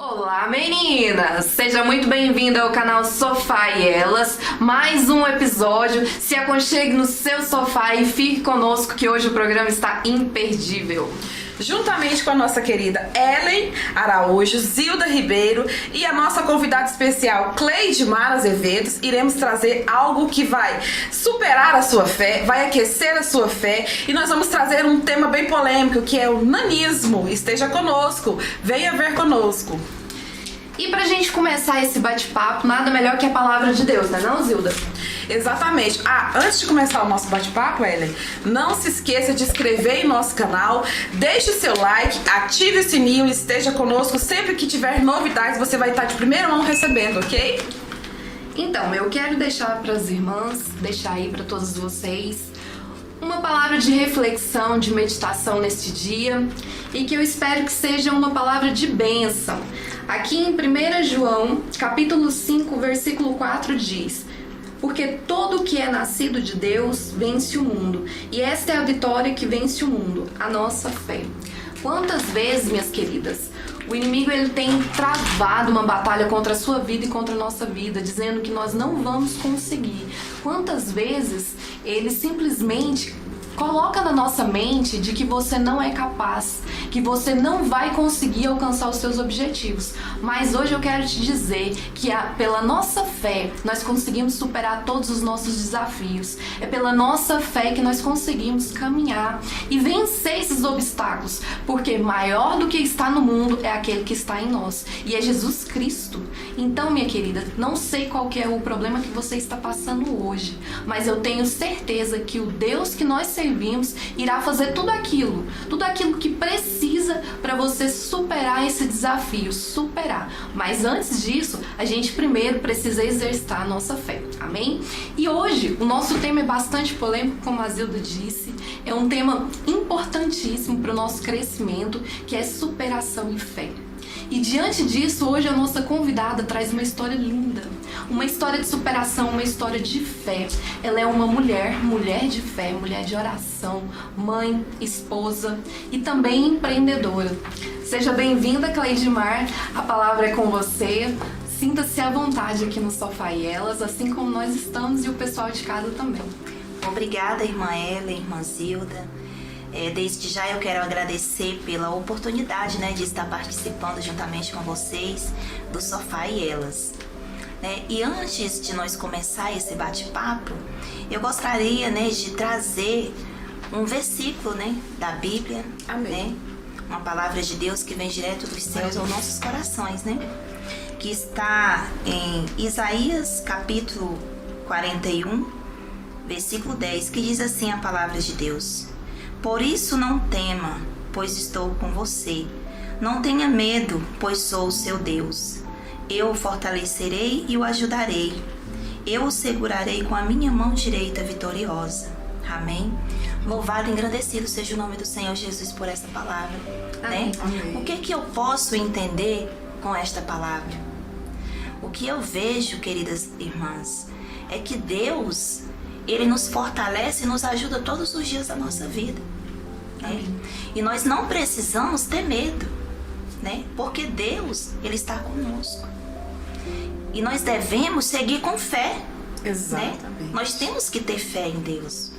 Olá meninas, seja muito bem-vinda ao canal Sofá e Elas, mais um episódio. Se aconchegue no seu sofá e fique conosco que hoje o programa está imperdível. Juntamente com a nossa querida Ellen Araújo, Zilda Ribeiro e a nossa convidada especial Cleidmar Azevedo, iremos trazer algo que vai superar a sua fé, vai aquecer a sua fé, e nós vamos trazer um tema bem polêmico, que é o nanismo. Esteja conosco, venha ver conosco. E pra gente começar esse bate-papo, nada melhor que a palavra de Deus, né não, Zilda? Exatamente. Antes de começar o nosso bate-papo, Ellen, não se esqueça de inscrever em nosso canal, deixe o seu like, ative o sininho e esteja conosco. Sempre que tiver novidades, você vai estar de primeira mão recebendo, ok? Então, eu quero deixar para as irmãs, deixar aí para todos vocês, uma palavra de reflexão, de meditação neste dia, e que eu espero que seja uma palavra de bênção. Aqui em 1 João, capítulo 5, versículo 4 diz: porque todo que é nascido de Deus vence o mundo, e esta é a vitória que vence o mundo, a nossa fé. Quantas vezes, minhas queridas, o inimigo ele tem travado uma batalha contra a sua vida e contra a nossa vida, dizendo que nós não vamos conseguir. Quantas vezes ele simplesmente coloca na nossa mente de que você não é capaz, que você não vai conseguir alcançar os seus objetivos. Mas hoje eu quero te dizer que pela nossa fé nós conseguimos superar todos os nossos desafios. É pela nossa fé que nós conseguimos caminhar e vencer esses obstáculos, porque maior do que está no mundo é aquele que está em nós, e é Jesus Cristo. Então, minha querida, não sei qual que é o problema que você está passando hoje, mas eu tenho certeza que o Deus que nós servimos irá fazer tudo aquilo que precisa para você superar esse desafio, superar. Mas antes disso, a gente primeiro precisa exercitar a nossa fé, amém? E hoje, o nosso tema é bastante polêmico, como a Zilda disse, é um tema importantíssimo para o nosso crescimento, que é superação e fé. E diante disso, hoje a nossa convidada traz uma história linda, uma história de superação, uma história de fé. Ela é uma mulher de fé, mulher de oração, mãe, esposa e também empreendedora. Seja bem-vinda, Cleidmar, a palavra é com você. Sinta-se à vontade aqui no Sofá e Elas, assim como nós estamos e o pessoal de casa também. Obrigada, irmã Ellen, irmã Zilda. Desde já eu quero agradecer pela oportunidade, de estar participando juntamente com vocês do Sofá e Elas. E antes de nós começar esse bate-papo, eu gostaria de trazer um versículo da Bíblia, Amém. Uma palavra de Deus que vem direto dos céus aos nossos corações, que está em Isaías capítulo 41, versículo 10, que diz assim a palavra de Deus: por isso não tema, pois estou com você. Não tenha medo, pois sou o seu Deus. Eu o fortalecerei e o ajudarei. Eu o segurarei com a minha mão direita vitoriosa. Amém? Louvado e engrandecido seja o nome do Senhor Jesus por essa palavra. Amém. O que eu posso entender com esta palavra? O que eu vejo, queridas irmãs, é que Deus, Ele nos fortalece e nos ajuda todos os dias da nossa vida. E nós não precisamos ter medo, porque Deus, Ele está conosco. E nós devemos seguir com fé. Exatamente. Nós temos que ter fé em Deus.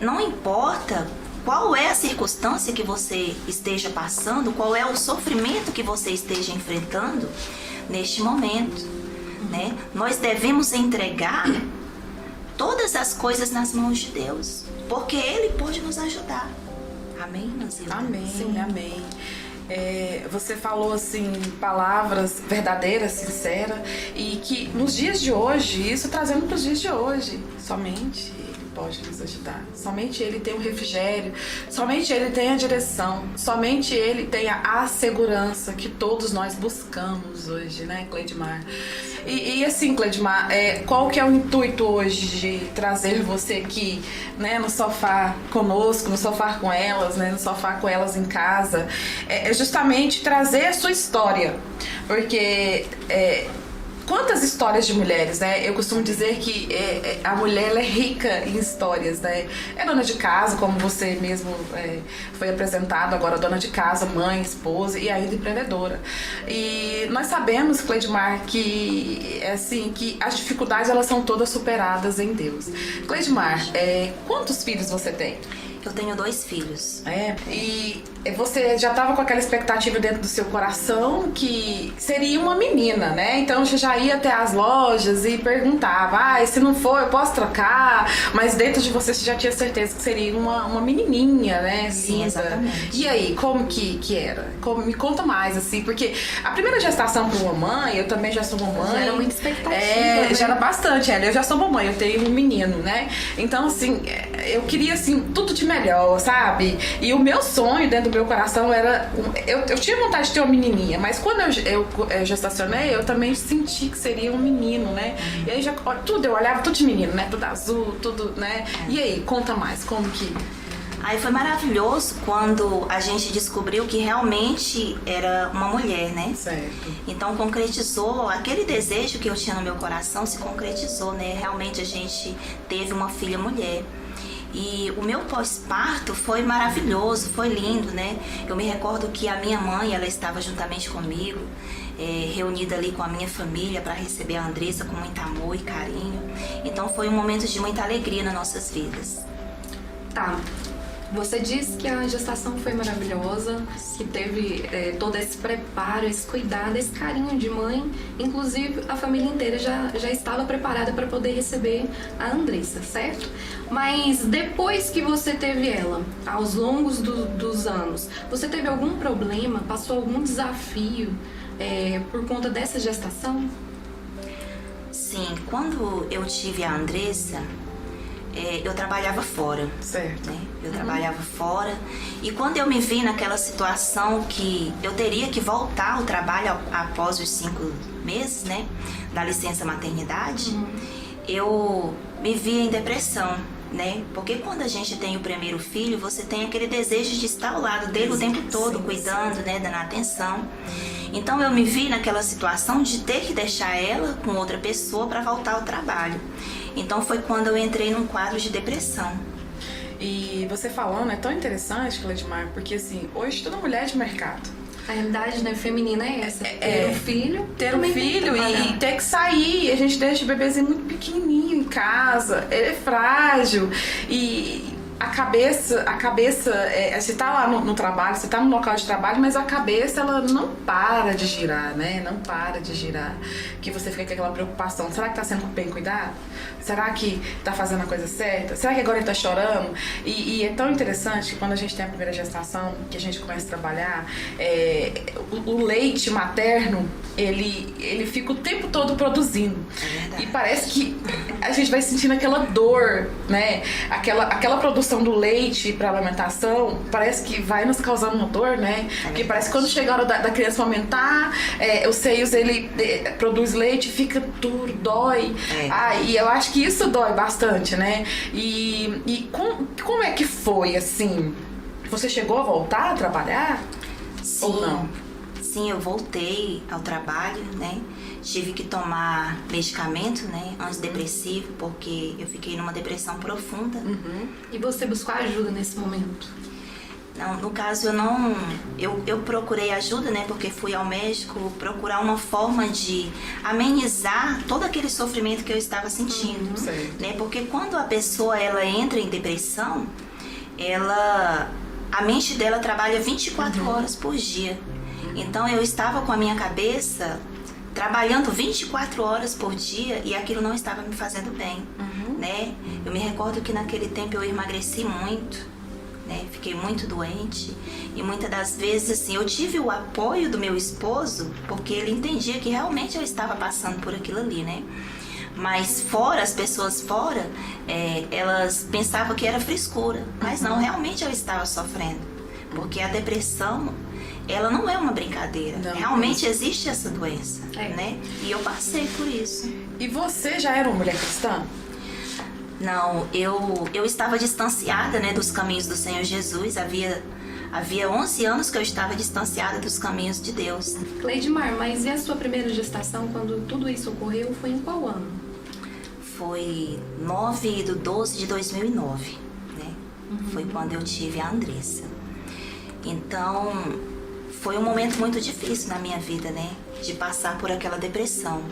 Não importa qual é a circunstância que você esteja passando, qual é o sofrimento que você esteja enfrentando neste momento. Nós devemos entregar todas as coisas nas mãos de Deus, porque Ele pode nos ajudar. Amém, Nazilda? Amém, sim, amém. Você falou assim palavras verdadeiras, sinceras, e que nos dias de hoje, isso trazendo para os dias de hoje, somente Ele pode nos ajudar. Somente Ele tem o refrigério, somente Ele tem a direção, somente Ele tem a segurança que todos nós buscamos hoje, Cleidmar? E assim, Cleidmar, qual que é o intuito hoje de trazer você aqui, no sofá conosco, no sofá com elas, no sofá com elas em casa? É justamente trazer a sua história, porque quantas histórias de mulheres, né? Eu costumo dizer que a mulher ela é rica em histórias, né? É dona de casa, como você mesmo foi apresentado agora, dona de casa, mãe, esposa e ainda empreendedora. E nós sabemos, Cleidmar, que assim, que as dificuldades elas são todas superadas em Deus. Cleidmar, quantos filhos você tem? Eu tenho 2 filhos. E você já estava com aquela expectativa dentro do seu coração que seria uma menina, né? Então você já ia até as lojas e perguntava, se não for, eu posso trocar? Mas dentro de você já tinha certeza que seria uma menininha, né? Sim, linda. exatamente. E aí, como que era? Me conta mais, assim, porque a primeira gestação para uma mãe, eu também já sou mamãe. Já era muita expectativa, né? Já era bastante, eu já sou mamãe, eu tenho um menino, né? Então, assim, eu queria, assim, tudo de melhor, sabe? E o meu sonho dentro do meu coração era... Eu tinha vontade de ter uma menininha, mas quando eu gestacionei, eu também senti que seria um menino, né? E aí, eu olhava tudo de menino, né? Tudo azul, tudo, né? E aí, conta mais, como que... Aí foi maravilhoso quando a gente descobriu que realmente era uma mulher, né? Certo. Então concretizou, aquele desejo que eu tinha no meu coração se concretizou, né? Realmente a gente teve uma filha mulher. E o meu pós-parto foi maravilhoso, foi lindo, né? Eu me recordo que a minha mãe, ela estava juntamente comigo, reunida ali com a minha família para receber a Andressa com muito amor e carinho. Então foi um momento de muita alegria nas nossas vidas. Tá. Você disse que a gestação foi maravilhosa, que teve todo esse preparo, esse cuidado, esse carinho de mãe. Inclusive, a família inteira já estava preparada para poder receber a Andressa, certo? Mas depois que você teve ela, aos longos dos anos, você teve algum problema, passou algum desafio por conta dessa gestação? Sim, quando eu tive a Andressa, eu trabalhava fora. Certo. Né? Eu trabalhava fora. E quando eu me vi naquela situação que eu teria que voltar ao trabalho após os 5 meses, né? Da licença maternidade, eu me via em depressão, né? Porque quando a gente tem o primeiro filho, você tem aquele desejo de estar ao lado dele o tempo todo, cuidando, né? Dando atenção. Então eu me vi naquela situação de ter que deixar ela com outra pessoa para voltar ao trabalho. Então foi quando eu entrei num quadro de depressão. E você falando é tão interessante, Cleidmar, porque assim, hoje toda mulher é de mercado. A realidade, né, feminina é essa. Ter um filho. Ter um filho e ter que sair. A gente deixa o bebezinho muito pequenininho em casa. Ele é frágil. E a cabeça você tá lá no trabalho, você tá no local de trabalho, mas a cabeça, ela não para de girar, né? Não para de girar. Que você fica com aquela preocupação. Será que tá sendo bem cuidado? Será que tá fazendo a coisa certa? Será que agora ele tá chorando? E é tão interessante que quando a gente tem a primeira gestação, que a gente começa a trabalhar, o leite materno, ele fica o tempo todo produzindo. E parece que a gente vai sentindo aquela dor, né? Aquela produção do leite para alimentação, parece que vai nos causando uma dor, né? Porque parece que quando chega a hora da criança aumentar, os seios, ele produz leite, fica duro, dói. E eu acho que isso dói bastante, né? E como é que foi, assim? Você chegou a voltar a trabalhar? Sim. Ou não? Sim, eu voltei ao trabalho, né? Tive que tomar medicamento, né? Antidepressivo, porque eu fiquei numa depressão profunda. E você buscou ajuda nesse momento? Não, no caso eu procurei ajuda, né? Porque fui ao médico procurar uma forma de amenizar todo aquele sofrimento que eu estava sentindo, né? Porque quando a pessoa ela entra em depressão, a mente dela trabalha 24 horas por dia. Então eu estava com a minha cabeça trabalhando 24 horas por dia e aquilo não estava me fazendo bem, né? Eu me recordo que naquele tempo eu emagreci muito, né? Fiquei muito doente e muitas das vezes assim, eu tive o apoio do meu esposo porque ele entendia que realmente eu estava passando por aquilo ali, né? Mas fora, as pessoas fora, elas pensavam que era frescura, mas não, realmente eu estava sofrendo, porque a depressão, ela não é uma brincadeira. Não, realmente existe essa doença, né? E eu passei por isso. E você já era uma mulher cristã? Não, eu estava distanciada, né, dos caminhos do Senhor Jesus. Havia Havia 11 anos que eu estava distanciada dos caminhos de Deus. Cleidmar, mas e a sua primeira gestação, quando tudo isso ocorreu, foi em qual ano? Foi 9/12/2009, né? Foi quando eu tive a Andressa. Então, foi um momento muito difícil na minha vida, né? De passar por aquela depressão.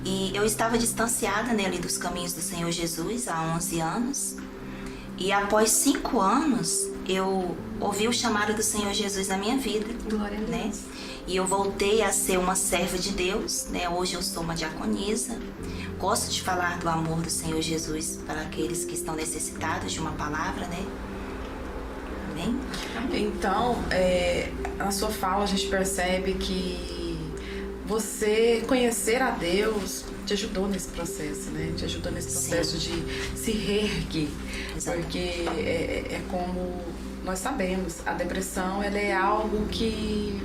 E eu estava distanciada nele dos caminhos do Senhor Jesus há 11 anos. E após 5 anos, eu ouvi o chamado do Senhor Jesus na minha vida. Glória a Deus. Né? E eu voltei a ser uma serva de Deus, né? Hoje eu sou uma diaconisa. Gosto de falar do amor do Senhor Jesus para aqueles que estão necessitados de uma palavra, né? Amém? Então, na sua fala a gente percebe que você conhecer a Deus te ajudou nesse processo, né? Te ajudou nesse processo de se reerguer. Exatamente. Porque é como nós sabemos, a depressão ela é algo que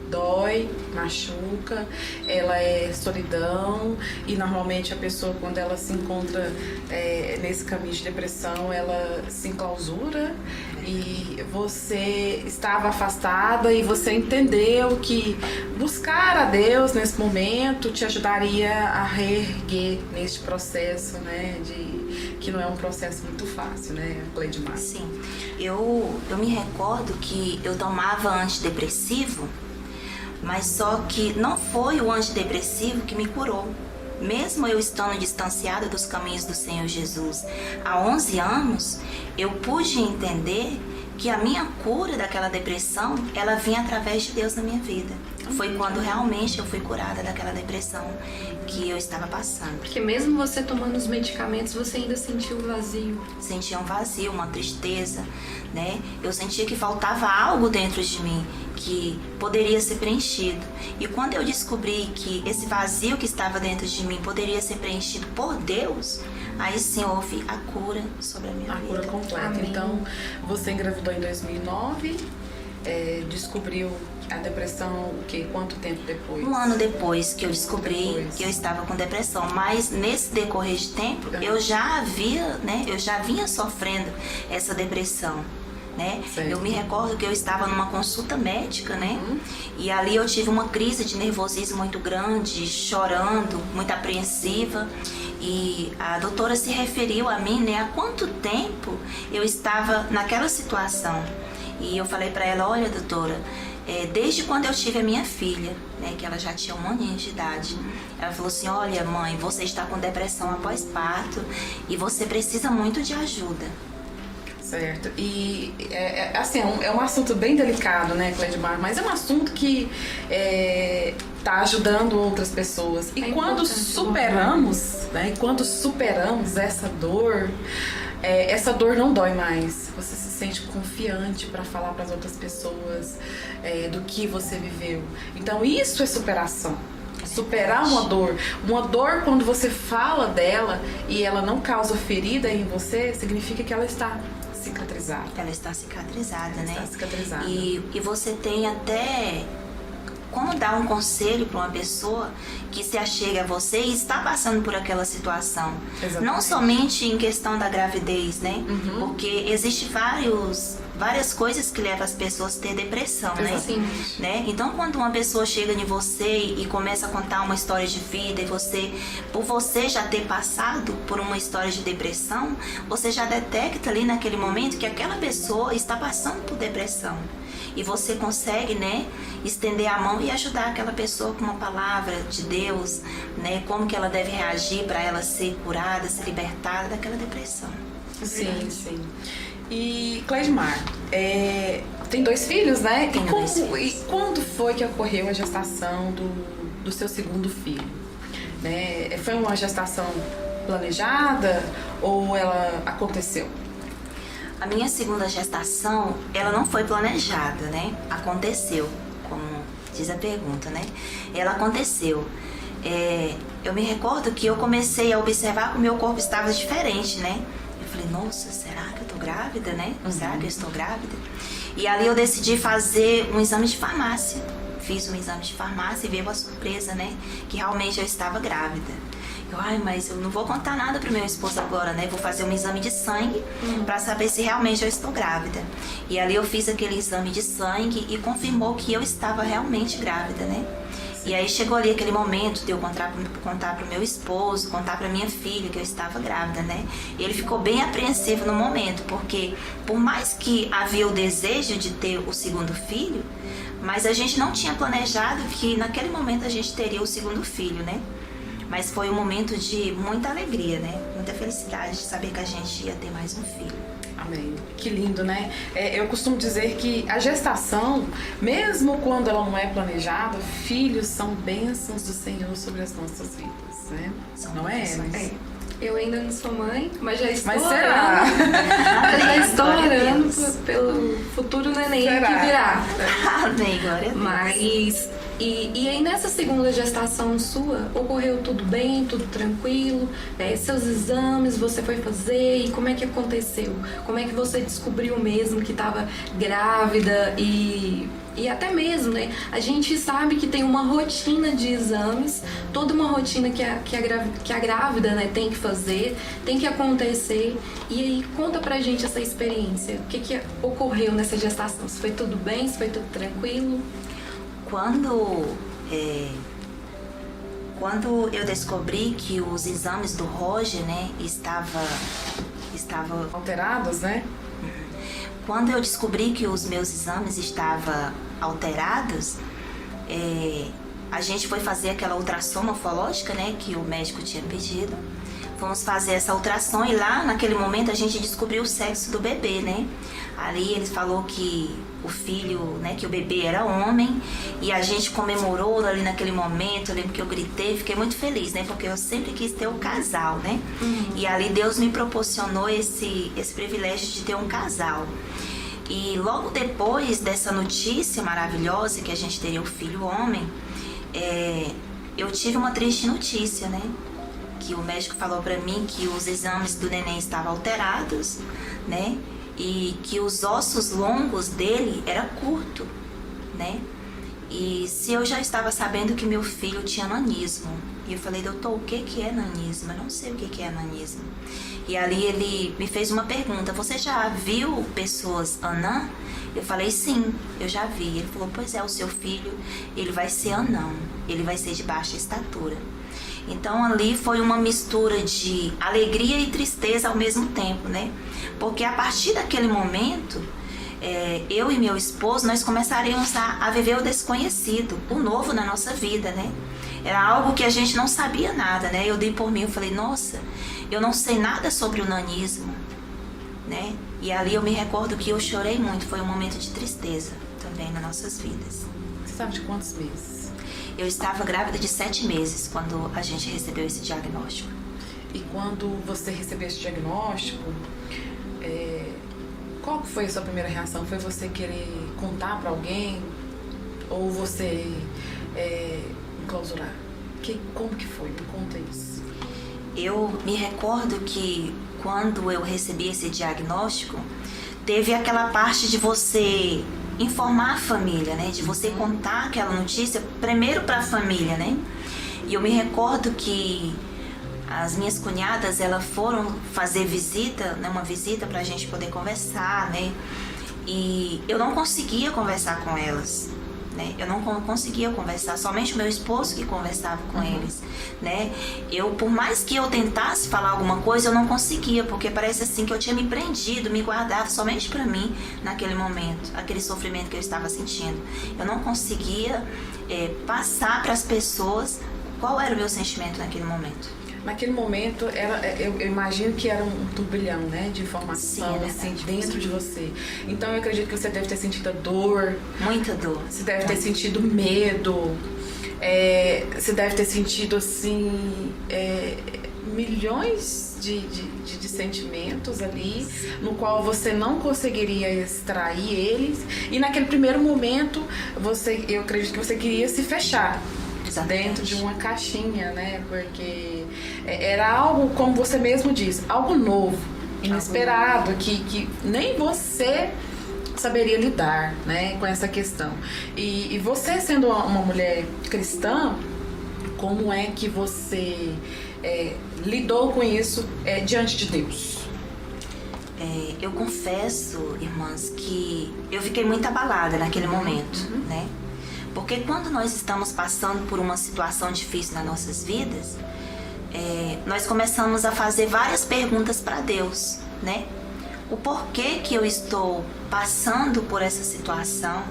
dói, machuca, ela é solidão e normalmente a pessoa quando ela se encontra nesse caminho de depressão ela se enclausura e você estava afastada e você entendeu que buscar a Deus nesse momento te ajudaria a reerguer neste processo, né, que não é um processo muito fácil, né, Cleidmar? Sim, eu me recordo que eu tomava antidepressivo, mas só que não foi o antidepressivo que me curou. Mesmo eu estando distanciada dos caminhos do Senhor Jesus há 11 anos, eu pude entender que a minha cura daquela depressão, ela vinha através de Deus na minha vida. Foi quando realmente eu fui curada daquela depressão que eu estava passando. Porque mesmo você tomando os medicamentos, você ainda sentiu o vazio. Sentia um vazio, uma tristeza, né? Eu sentia que faltava algo dentro de mim que poderia ser preenchido. E quando eu descobri que esse vazio que estava dentro de mim poderia ser preenchido por Deus, aí sim houve a cura sobre a minha vida. A cura completa. Amém. Então, você engravidou em 2009, descobriu a depressão o quê? Quanto tempo depois? 1 ano depois que eu descobri que eu estava com depressão, mas nesse decorrer de tempo eu já havia, né, eu já vinha sofrendo essa depressão, né? Eu me recordo que eu estava numa consulta médica, né? E ali eu tive uma crise de nervosismo muito grande, chorando, muito apreensiva. E a doutora se referiu a mim, né, há quanto tempo eu estava naquela situação. E eu falei para ela, olha, doutora, desde quando eu tive a minha filha, né, que ela já tinha 1 aninho de idade, ela falou assim, olha mãe, você está com depressão após parto e você precisa muito de ajuda. Certo. E assim, é um assunto bem delicado, né, Cleidmar? Mas é um assunto que tá ajudando outras pessoas. E quando superamos, né? Quando superamos essa dor não dói mais. Você se sente confiante para falar para as outras pessoas do que você viveu. Então isso é superação. Superar uma dor quando você fala dela e ela não causa ferida em você, significa que ela está cicatrizada. Ela está cicatrizada, né? Está cicatrizada. E você tem até como dar um conselho para uma pessoa que se achega a você e está passando por aquela situação. Exatamente. Não somente em questão da gravidez, né? Porque existe várias coisas que levam as pessoas a ter depressão, né? Então, quando uma pessoa chega em você e começa a contar uma história de vida e por você já ter passado por uma história de depressão, você já detecta ali naquele momento que aquela pessoa está passando por depressão. E você consegue, né, estender a mão e ajudar aquela pessoa com uma palavra de Deus, né, como que ela deve reagir para ela ser curada, ser libertada daquela depressão. Sim, sim. E Cleidmar, tem 2 filhos, né? Tenho 2 filhos. E quando foi que ocorreu a gestação do seu segundo filho? Né? Foi uma gestação planejada ou ela aconteceu? A minha segunda gestação, ela não foi planejada, né? Aconteceu, como diz a pergunta, né? Ela aconteceu. Eu me recordo que eu comecei a observar que o meu corpo estava diferente, né? Eu falei, nossa, será que eu tô grávida, né? Será que eu estou grávida? E ali eu decidi fazer um exame de farmácia. Fiz um exame de farmácia e veio a surpresa, né? Que realmente eu estava grávida. Mas eu não vou contar nada pro meu esposo agora, né? Vou fazer um exame de sangue para saber se realmente eu estou grávida. E ali eu fiz aquele exame de sangue e confirmou que eu estava realmente grávida, né? E aí chegou ali aquele momento de eu contar pro meu esposo, contar pra minha filha que eu estava grávida, né? E ele ficou bem apreensivo no momento, porque por mais que havia o desejo de ter o segundo filho, mas a gente não tinha planejado que naquele momento a gente teria o segundo filho, né? Mas foi um momento de muita alegria, né? Muita felicidade de saber que a gente ia ter mais um filho. Amém. Que lindo, né? Eu costumo dizer que a gestação, mesmo quando ela não é planejada, filhos são bênçãos do Senhor sobre as nossas vidas, né? Não é, Enes? Eu ainda não sou mãe, mas já estou Mas será? já estou orando pelo futuro neném que virá. Amém, glória a Deus. Mas, e aí nessa segunda gestação sua, ocorreu tudo bem, tudo tranquilo? Seus exames você foi fazer e como é que aconteceu? Como é que você descobriu mesmo que estava grávida e até mesmo, né? A gente sabe que tem uma rotina de exames, toda uma rotina que a grávida, né, tem que fazer, tem que acontecer. E aí, conta pra gente essa experiência. O que ocorreu nessa gestação? Se foi tudo bem? Se foi tudo tranquilo? Quando eu descobri que os exames do Roger, né, estavam Alterados, né? Quando eu descobri que os meus exames estavam alterados, a gente foi fazer aquela ultrassom morfológica, né, que o médico tinha pedido. Fomos fazer essa ultrassom e lá, naquele momento, a gente descobriu o sexo do bebê, né? Ali ele falou que o filho, né, que o bebê era homem, e a gente comemorou ali naquele momento. Eu lembro que eu gritei, fiquei muito feliz, né, porque eu sempre quis ter um casal, né? E ali Deus me proporcionou esse privilégio de ter um casal. E logo depois dessa notícia maravilhosa que a gente teria um filho homem, eu tive uma triste notícia, né? Que o médico falou pra mim que os exames do neném estavam alterados, né? E que os ossos longos dele era curto, né? E se eu já estava sabendo que meu filho tinha nanismo. E eu falei, doutor, o que é nanismo? Eu não sei o que é nanismo. E ali ele me fez uma pergunta, você já viu pessoas anã? Eu falei, sim, eu já vi. Ele falou, pois é, o seu filho, ele vai ser anão, ele vai ser de baixa estatura. Então ali foi uma mistura de alegria e tristeza ao mesmo tempo, né? Porque a partir daquele momento, eu e meu esposo, nós começaríamos a viver o desconhecido, o novo na nossa vida, né? Era algo que a gente não sabia nada, né? Eu dei por mim, eu falei, nossa, eu não sei nada sobre o nanismo, né? E ali eu me recordo que eu chorei muito, foi um momento de tristeza também nas nossas vidas. Você sabe de quantos meses? Eu estava grávida de 7 meses quando a gente recebeu esse diagnóstico. E quando você recebeu esse diagnóstico, qual foi a sua primeira reação? Foi você querer contar pra alguém? Ou você enclausurar? Como que foi? Me conta isso. Eu me recordo que quando eu recebi esse diagnóstico, teve aquela parte de você informar a família, né? De você contar aquela notícia primeiro para a família, né? E eu me recordo que as minhas cunhadas, elas foram fazer visita, né? Uma visita pra gente poder conversar, né? E eu não conseguia conversar com elas, né? Eu não conseguia conversar, somente o meu esposo que conversava com eles, né? Por mais que eu tentasse falar alguma coisa, eu não conseguia, porque parece assim que eu tinha me prendido, me guardado somente para mim naquele momento, aquele sofrimento que eu estava sentindo. Eu não conseguia passar para as pessoas qual era o meu sentimento naquele momento. Naquele momento, eu imagino que era um turbilhão, né, de informação. Sim, assim, dentro de você. Então eu acredito que você deve ter sentido a dor. Muita dor. Você deve ter sentido medo. Você deve ter sentido, assim, milhões de sentimentos ali, no qual você não conseguiria extrair eles. E naquele primeiro momento, eu acredito que você queria se fechar. Exatamente. Dentro de uma caixinha, né? Porque era algo, como você mesmo disse, algo novo, inesperado, que nem você saberia lidar, né, com essa questão. E você sendo uma mulher cristã, como é que você lidou com isso diante de Deus? Eu confesso, irmãs, que eu fiquei muito abalada naquele momento, né? Porque quando nós estamos passando por uma situação difícil nas nossas vidas, nós começamos a fazer várias perguntas para Deus, né? O porquê que eu estou passando por essa situação?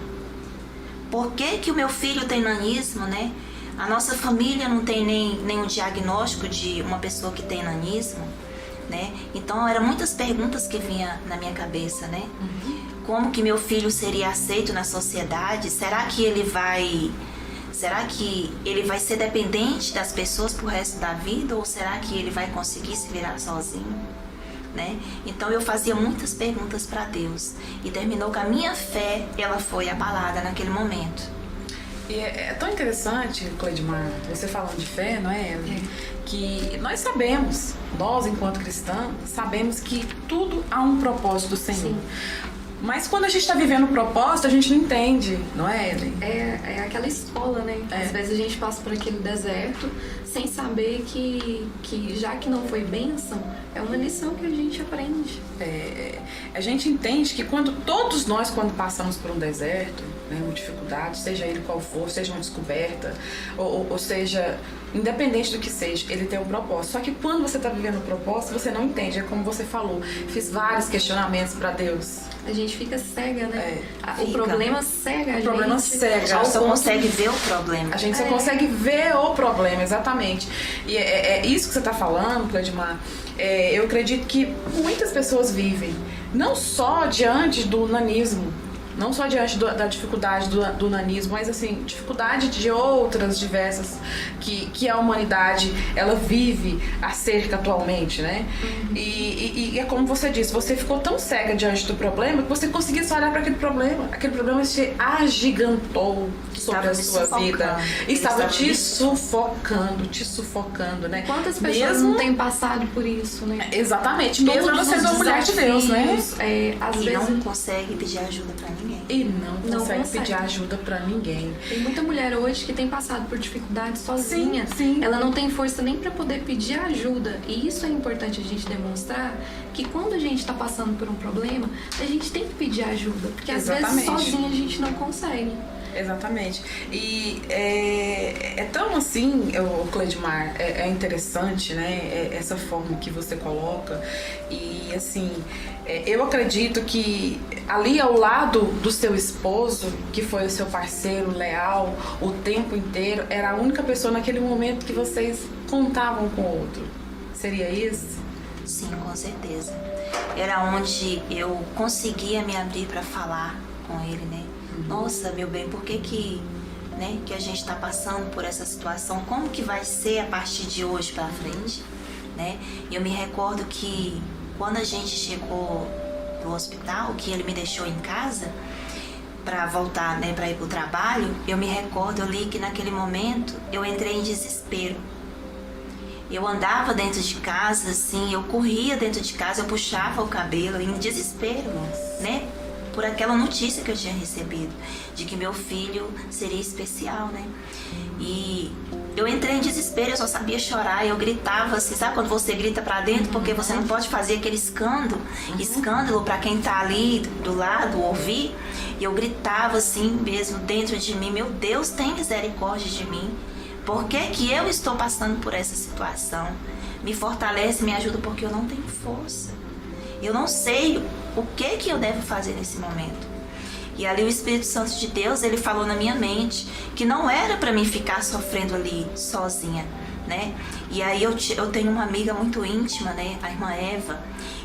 Por que o meu filho tem nanismo, né? A nossa família não tem nenhum diagnóstico de uma pessoa que tem nanismo, né? Então eram muitas perguntas que vinham na minha cabeça, né? Como que meu filho seria aceito na sociedade? Será que ele vai ser dependente das pessoas pro resto da vida, ou será que ele vai conseguir se virar sozinho, né? Então eu fazia muitas perguntas para Deus e terminou que a minha fé, ela foi abalada naquele momento. E é tão interessante, Cleidmar, você falando de fé, não é, Ellen? Que nós sabemos, nós enquanto cristãos, sabemos que tudo há um propósito do Senhor. Sim. Mas quando a gente está vivendo o propósito, a gente não entende, não é, Ellen? É aquela escola, né? Às vezes a gente passa por aquele deserto sem saber que já que não foi bênção, é uma lição que a gente aprende. A gente entende que todos nós, quando passamos por um deserto, né, uma dificuldade, seja ele qual for, seja uma descoberta, ou seja, independente do que seja, ele tem um propósito. Só que quando você está vivendo o propósito, você não entende. É como você falou, fiz vários questionamentos para Deus. A gente fica cega, né? O problema cega a gente. O problema cega. A gente só consegue ver o problema. A gente só consegue ver o problema, exatamente. E é isso que você está falando, Cleidmar. Eu acredito que muitas pessoas vivem, não só diante do nanismo, não só diante da dificuldade do nanismo, mas assim, dificuldade de outras diversas que a humanidade ela vive acerca atualmente, né? E é como você disse, você ficou tão cega diante do problema que você conseguia só olhar para aquele problema se agigantou sobre a sua vida. Estava te sufocando, né? Quantas pessoas não têm passado por isso, né? Exatamente, mesmo ela sendo uma mulher de Deus, né? Às vezes não consegue pedir ajuda para ninguém. E não consegue pedir ajuda pra ninguém. Tem muita mulher hoje que tem passado por dificuldades sozinha. Sim. Ela não tem força nem pra poder pedir ajuda. E isso é importante a gente demonstrar, que quando a gente tá passando por um problema, a gente tem que pedir ajuda. Porque às vezes sozinha a gente não consegue. Exatamente. E é tão assim, Cleidmar, é interessante, né? Essa forma que você coloca. E assim, eu acredito que ali ao lado do seu esposo, que foi o seu parceiro leal o tempo inteiro, era a única pessoa naquele momento que vocês contavam com o outro. Seria isso? Sim, com certeza. Era onde eu conseguia me abrir para falar com ele, né? Nossa, meu bem, por que a gente está passando por essa situação? Como que vai ser a partir de hoje para frente, né? E eu me recordo que quando a gente chegou do hospital, que ele me deixou em casa para voltar, né, para ir pro trabalho, eu me recordo, eu li que naquele momento eu entrei em desespero. Eu andava dentro de casa, assim, eu corria dentro de casa, eu puxava o cabelo em desespero, né? Por aquela notícia que eu tinha recebido, de que meu filho seria especial, né? E eu entrei em desespero, eu só sabia chorar, eu gritava assim, sabe quando você grita pra dentro, porque você não pode fazer aquele escândalo pra quem tá ali do lado ouvir. E eu gritava assim mesmo dentro de mim, meu Deus, tem misericórdia de mim. Por que eu estou passando por essa situação? Me fortalece, me ajuda, porque eu não tenho força. Eu não sei o que eu devo fazer nesse momento. E ali o Espírito Santo de Deus, ele falou na minha mente que não era para mim ficar sofrendo ali sozinha, né? E aí eu tenho uma amiga muito íntima, né? A irmã Eva.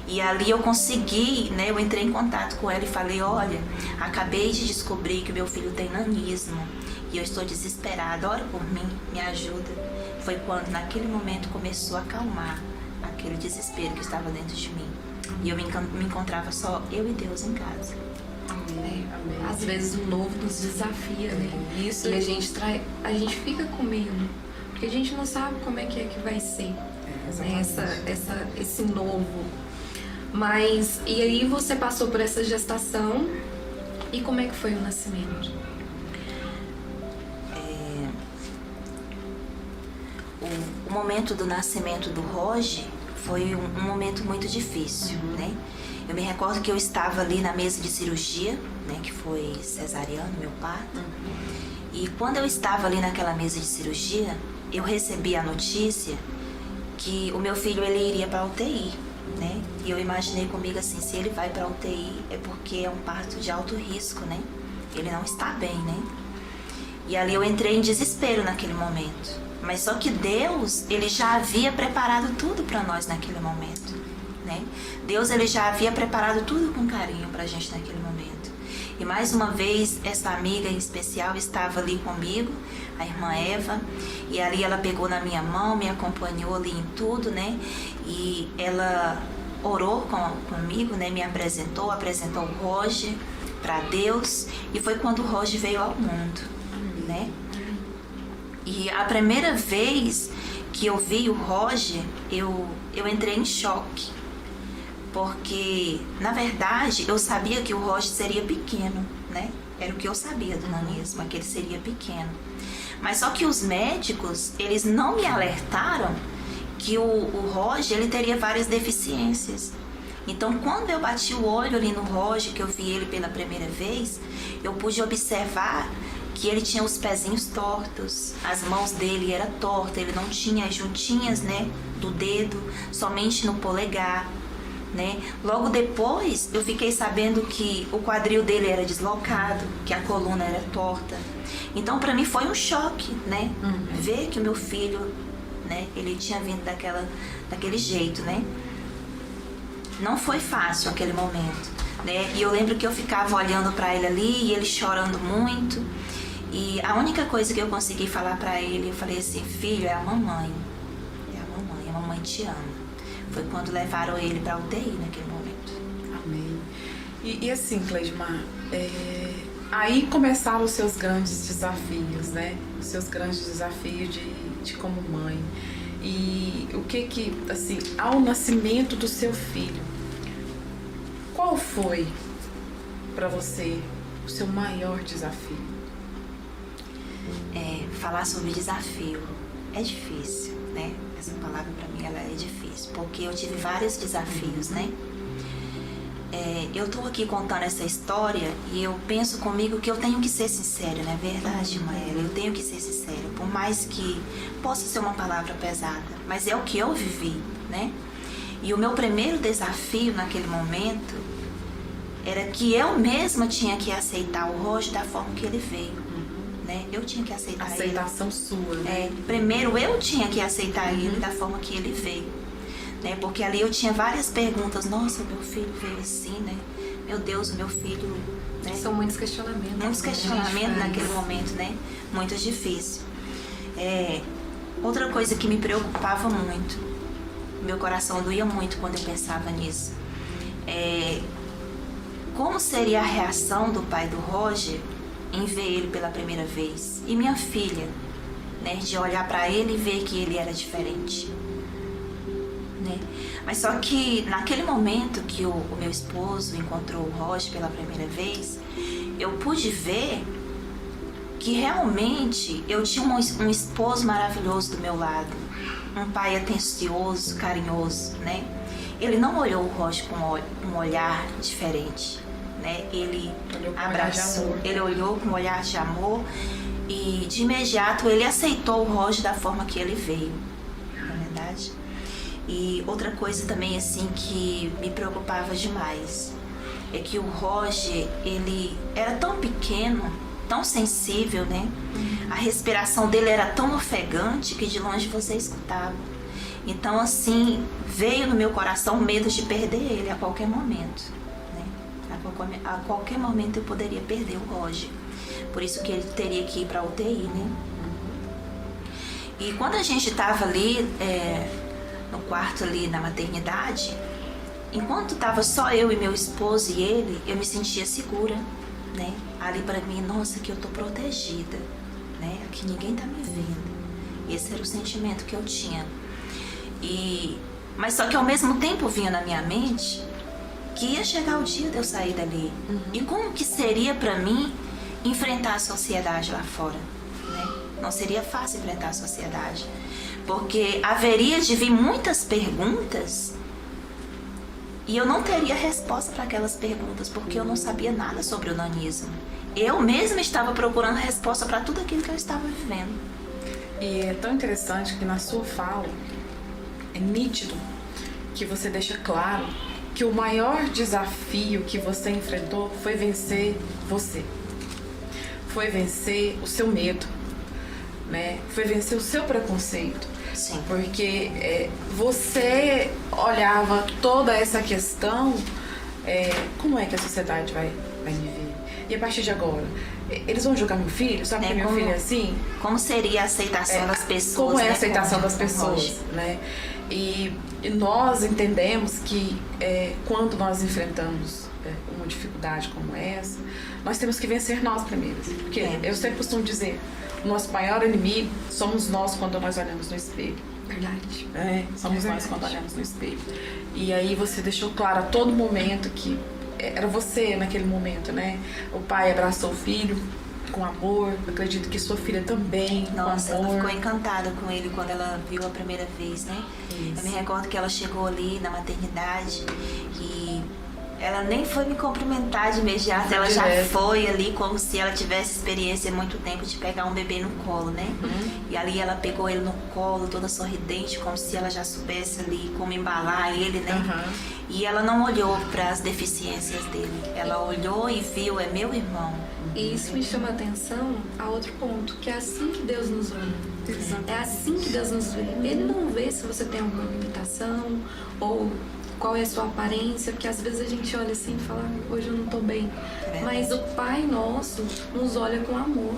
E ali eu consegui, né? Eu entrei em contato com ela e falei, olha, acabei de descobrir que meu filho tem nanismo e eu estou desesperada, ora por mim, me ajuda. Foi quando naquele momento começou a acalmar aquele desespero que estava dentro de mim. E eu me encontrava só eu e Deus em casa. Amém. Às vezes o novo nos desafia, né? Isso. E a gente fica com medo, porque a gente não sabe como é que vai ser, né? Esse novo. Mas, e aí você passou por essa gestação, e como é que foi o nascimento? O momento do nascimento do Roger foi um momento muito difícil, né? Eu me recordo que eu estava ali na mesa de cirurgia, né? Que foi cesariano, meu parto. E quando eu estava ali naquela mesa de cirurgia, eu recebi a notícia que o meu filho ele iria para a UTI, né? E eu imaginei comigo assim, se ele vai para a UTI é porque é um parto de alto risco, né? Ele não está bem, né? E ali eu entrei em desespero naquele momento. Mas só que Deus, ele já havia preparado tudo para nós naquele momento, né? Deus, ele já havia preparado tudo com carinho pra gente naquele momento. E mais uma vez, essa amiga em especial estava ali comigo, a irmã Eva, e ali ela pegou na minha mão, me acompanhou ali em tudo, né? E ela orou comigo, né? Me apresentou o Roger para Deus, e foi quando o Roger veio ao mundo, né? E a primeira vez que eu vi o Roger, eu entrei em choque. Porque, na verdade, eu sabia que o Roger seria pequeno, né? Era o que eu sabia do nanismo, que ele seria pequeno. Mas só que os médicos, eles não me alertaram que o Roger, ele teria várias deficiências. Então, quando eu bati o olho ali no Roger, que eu vi ele pela primeira vez, eu pude observar que ele tinha os pezinhos tortos, as mãos dele eram tortas, ele não tinha as juntinhas, né, do dedo, somente no polegar, né? Logo depois eu fiquei sabendo que o quadril dele era deslocado, que a coluna era torta. Então para mim foi um choque, né? Ver que o meu filho, né, ele tinha vindo daquele jeito, né? Não foi fácil aquele momento, né? E eu lembro que eu ficava olhando para ele ali e ele chorando muito. E a única coisa que eu consegui falar pra ele, eu falei assim, filho, é a mamãe, a mamãe te ama. Foi quando levaram ele pra UTI naquele momento. Amém. E assim, Cleidmar, aí começaram os seus grandes desafios, né? Os seus grandes desafios de como mãe. E o que, assim, ao nascimento do seu filho, qual foi pra você o seu maior desafio? Falar sobre desafio é difícil, né? Essa palavra pra mim ela é difícil, porque eu tive vários desafios, né? Eu tô aqui contando essa história e eu penso comigo que eu tenho que ser sincera, não é verdade, Maela? Eu tenho que ser sincera, por mais que possa ser uma palavra pesada, mas é o que eu vivi, né? E o meu primeiro desafio naquele momento era que eu mesma tinha que aceitar o Roger da forma que ele veio. Né? Eu tinha que aceitar ele. Aceitação sua, né? Primeiro eu tinha que aceitar ele da forma que ele veio, né? Porque ali eu tinha várias perguntas. Nossa, meu filho veio assim, né? Meu Deus, o meu filho, né? São muitos questionamentos. Muitos questionamentos naquele momento, né? Muito difícil. Outra coisa que me preocupava muito, meu coração doía muito quando eu pensava nisso, como seria a reação do pai do Roger em ver ele pela primeira vez, e minha filha, né, de olhar para ele e ver que ele era diferente, né? Mas só que naquele momento que o meu esposo encontrou o Roger pela primeira vez, eu pude ver que realmente eu tinha um esposo maravilhoso do meu lado, um pai atencioso, carinhoso, né? Ele não olhou o Roger com um olhar diferente, né? Ele abraçou, ele olhou com um olhar de amor e de imediato ele aceitou o Roger da forma que ele veio, na verdade. E outra coisa também assim que me preocupava demais é que o Roger, ele era tão pequeno, tão sensível, né? A respiração dele era tão ofegante que de longe você escutava. Então assim, veio no meu coração o medo de perder ele a qualquer momento. A qualquer momento eu poderia perder o Roger. Por isso que ele teria que ir para a UTI, né? E quando a gente estava ali no quarto ali na maternidade, enquanto estava só eu e meu esposo e ele, eu me sentia segura, né? Ali para mim, nossa, que eu tô protegida, né? Que ninguém tá me vendo. Esse era o sentimento que eu tinha. Mas só que ao mesmo tempo vinha na minha mente que ia chegar o dia de eu sair dali. E como que seria para mim enfrentar a sociedade lá fora, né? Não seria fácil enfrentar a sociedade, Porque haveria de vir muitas perguntas e eu não teria resposta para aquelas perguntas, porque eu não sabia nada sobre o nanismo. Eu mesma estava procurando resposta para tudo aquilo que eu estava vivendo. E é tão interessante que na sua fala é nítido que você deixa claro que o maior desafio que você enfrentou foi vencer você. Foi vencer o seu medo, né? Foi vencer o seu preconceito. Sim. Porque você olhava toda essa questão, como é que a sociedade vai me ver? E a partir de agora, eles vão julgar meu filho? Sabe que meu filho é assim? Como seria a aceitação das pessoas? Como é a né? aceitação das Como pessoas, hoje. né? E nós entendemos que quando nós enfrentamos uma dificuldade como essa, nós temos que vencer nós primeiros. Porque eu sempre costumo dizer, o nosso maior inimigo somos nós quando nós olhamos no espelho. Verdade. Somos nós quando olhamos no espelho. E aí você deixou claro a todo momento que era você naquele momento, né? O pai abraçou o filho com amor, eu acredito que sua filha também, Nossa, com amor. ela ficou encantada com ele quando ela viu a primeira vez, né? Isso. Eu me recordo que ela chegou ali na maternidade e ela nem foi me cumprimentar de imediato, ela já foi ali como se ela tivesse experiência há muito tempo de pegar um bebê no colo, né? E ali ela pegou ele no colo, toda sorridente, como se ela já soubesse ali como embalar ele, né? E ela não olhou para as deficiências dele, ela olhou e viu, é meu irmão. E isso me chama a atenção a outro ponto, que é assim que Deus nos olha. Exato. É assim que Deus nos vê. Ele não vê se você tem alguma limitação ou qual é a sua aparência, porque às vezes a gente olha assim e fala, hoje eu não tô bem. Mas o Pai nosso nos olha com amor.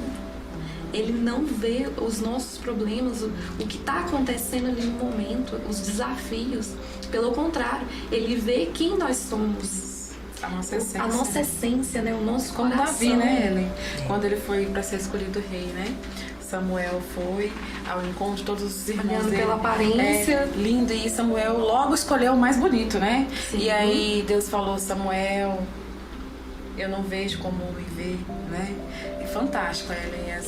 Ele não vê os nossos problemas, o que está acontecendo ali no momento, os desafios. Pelo contrário, ele vê quem nós somos. A nossa essência. A nossa essência, né? O nosso Como coração. Davi, né, Ellen? Quando ele foi para ser escolhido rei, né? Samuel foi ao encontro de todos os irmãos Olhando dele. pela aparência. Lindo, e Samuel logo escolheu o mais bonito, né? Sim. E aí Deus falou, Samuel, eu não vejo como o homem vê, né? É fantástico, Ellen,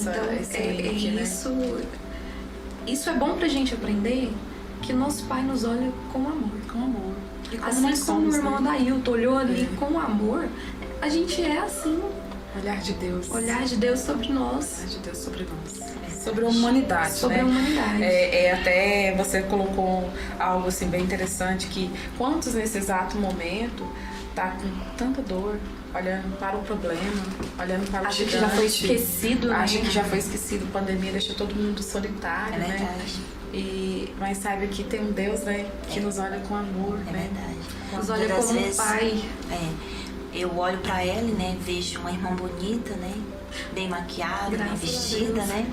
esse link, né? Isso é bom pra gente aprender que nosso Pai nos olha com amor. Com amor. E como Assim nós como o somos, irmão né? Adailton olhou ali com amor, a gente é assim. Olhar de Deus. Olhar de Deus sobre nós. Olhar de Deus sobre nós. Sobre a humanidade, Sobre né? a humanidade. Até você colocou algo assim bem interessante, que quantos nesse exato momento tá com tanta dor, olhando para o problema, olhando para o Acho que gigante. já foi esquecido, né? Acho que já foi esquecido. A pandemia deixou todo mundo solitário, É né? verdade. Mas saiba que tem um Deus, né? Que nos olha com amor, É né? verdade. Nos olha Muitas como um vezes, pai. eu olho pra ela, né, vejo uma irmã bonita, né, bem maquiada, bem Graças a vestida, Deus. né?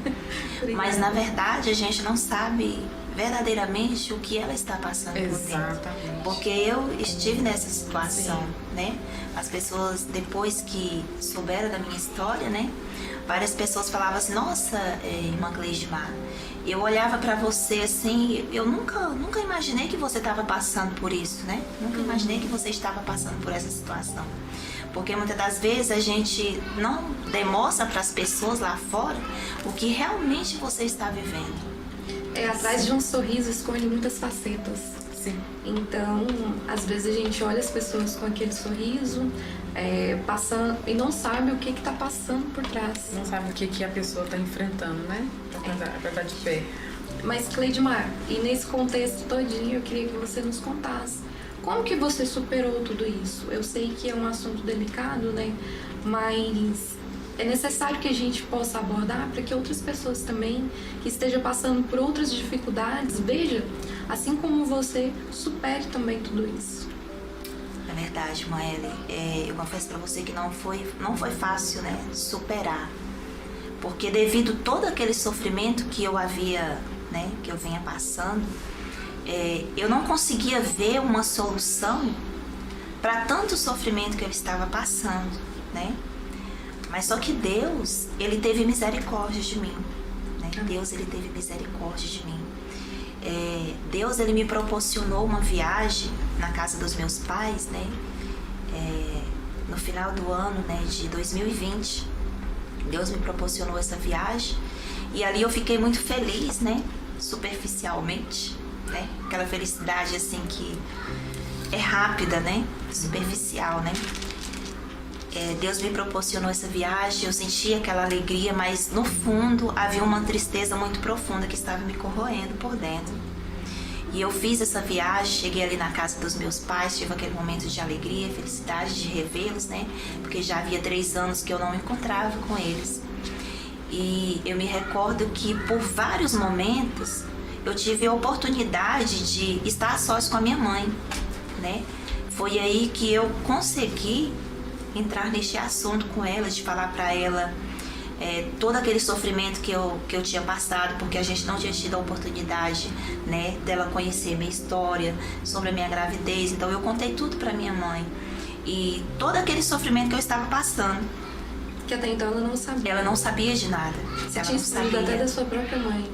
Mas na verdade a gente não sabe verdadeiramente o que ela está passando por dentro. Exatamente. Porque eu estive nessa situação, né? As pessoas, depois que souberam da minha história, né? Várias pessoas falavam assim, nossa, irmã Cleidmar, eu olhava pra você assim, eu nunca imaginei que você estava passando por isso, né? Nunca imaginei que você estava passando por essa situação. Porque muitas das vezes a gente não demonstra para as pessoas lá fora o que realmente você está vivendo. Atrás de um sorriso esconde muitas facetas. Sim. Então, às vezes a gente olha as pessoas com aquele sorriso, passando e não sabe o que está passando por trás. Não sabe o que a pessoa está enfrentando, né? Pra estar de pé. Mas, Cleidmar, e nesse contexto todinho, eu queria que você nos contasse. Como que você superou tudo isso? Eu sei que é um assunto delicado, né? Mas é necessário que a gente possa abordar para que outras pessoas também, que estejam passando por outras dificuldades, veja, assim como você, supere também tudo isso. É verdade, Maeli. Eu confesso para você que não foi fácil, né, superar. Porque devido a todo aquele sofrimento que eu havia, né, que eu vinha passando, eu não conseguia ver uma solução para tanto sofrimento que eu estava passando, né? Mas só que Deus, Ele teve misericórdia de mim, né? Deus, Ele teve misericórdia de mim. Deus, Ele me proporcionou uma viagem na casa dos meus pais, né? No final do ano, né, de 2020. Deus me proporcionou essa viagem e ali eu fiquei muito feliz, né? superficialmente, né? Aquela felicidade assim que é rápida, né? Superficial, né? Deus me proporcionou essa viagem, eu senti aquela alegria, mas no fundo havia uma tristeza muito profunda que estava me corroendo por dentro. E eu fiz essa viagem, cheguei ali na casa dos meus pais, tive aquele momento de alegria, felicidade de revê-los, né? Porque já havia 3 anos que eu não me encontrava com eles. E eu me recordo que por vários momentos eu tive a oportunidade de estar sós com a minha mãe, né? Foi aí que eu consegui entrar neste assunto com ela, de falar para ela todo aquele sofrimento que eu tinha passado, porque a gente não tinha tido a oportunidade, né, dela conhecer minha história, sobre a minha gravidez. Então eu contei tudo para minha mãe e todo aquele sofrimento que eu estava passando. Que até então ela não sabia. Ela não sabia de nada. Você Ela tinha não escondido sabia. até da sua própria mãe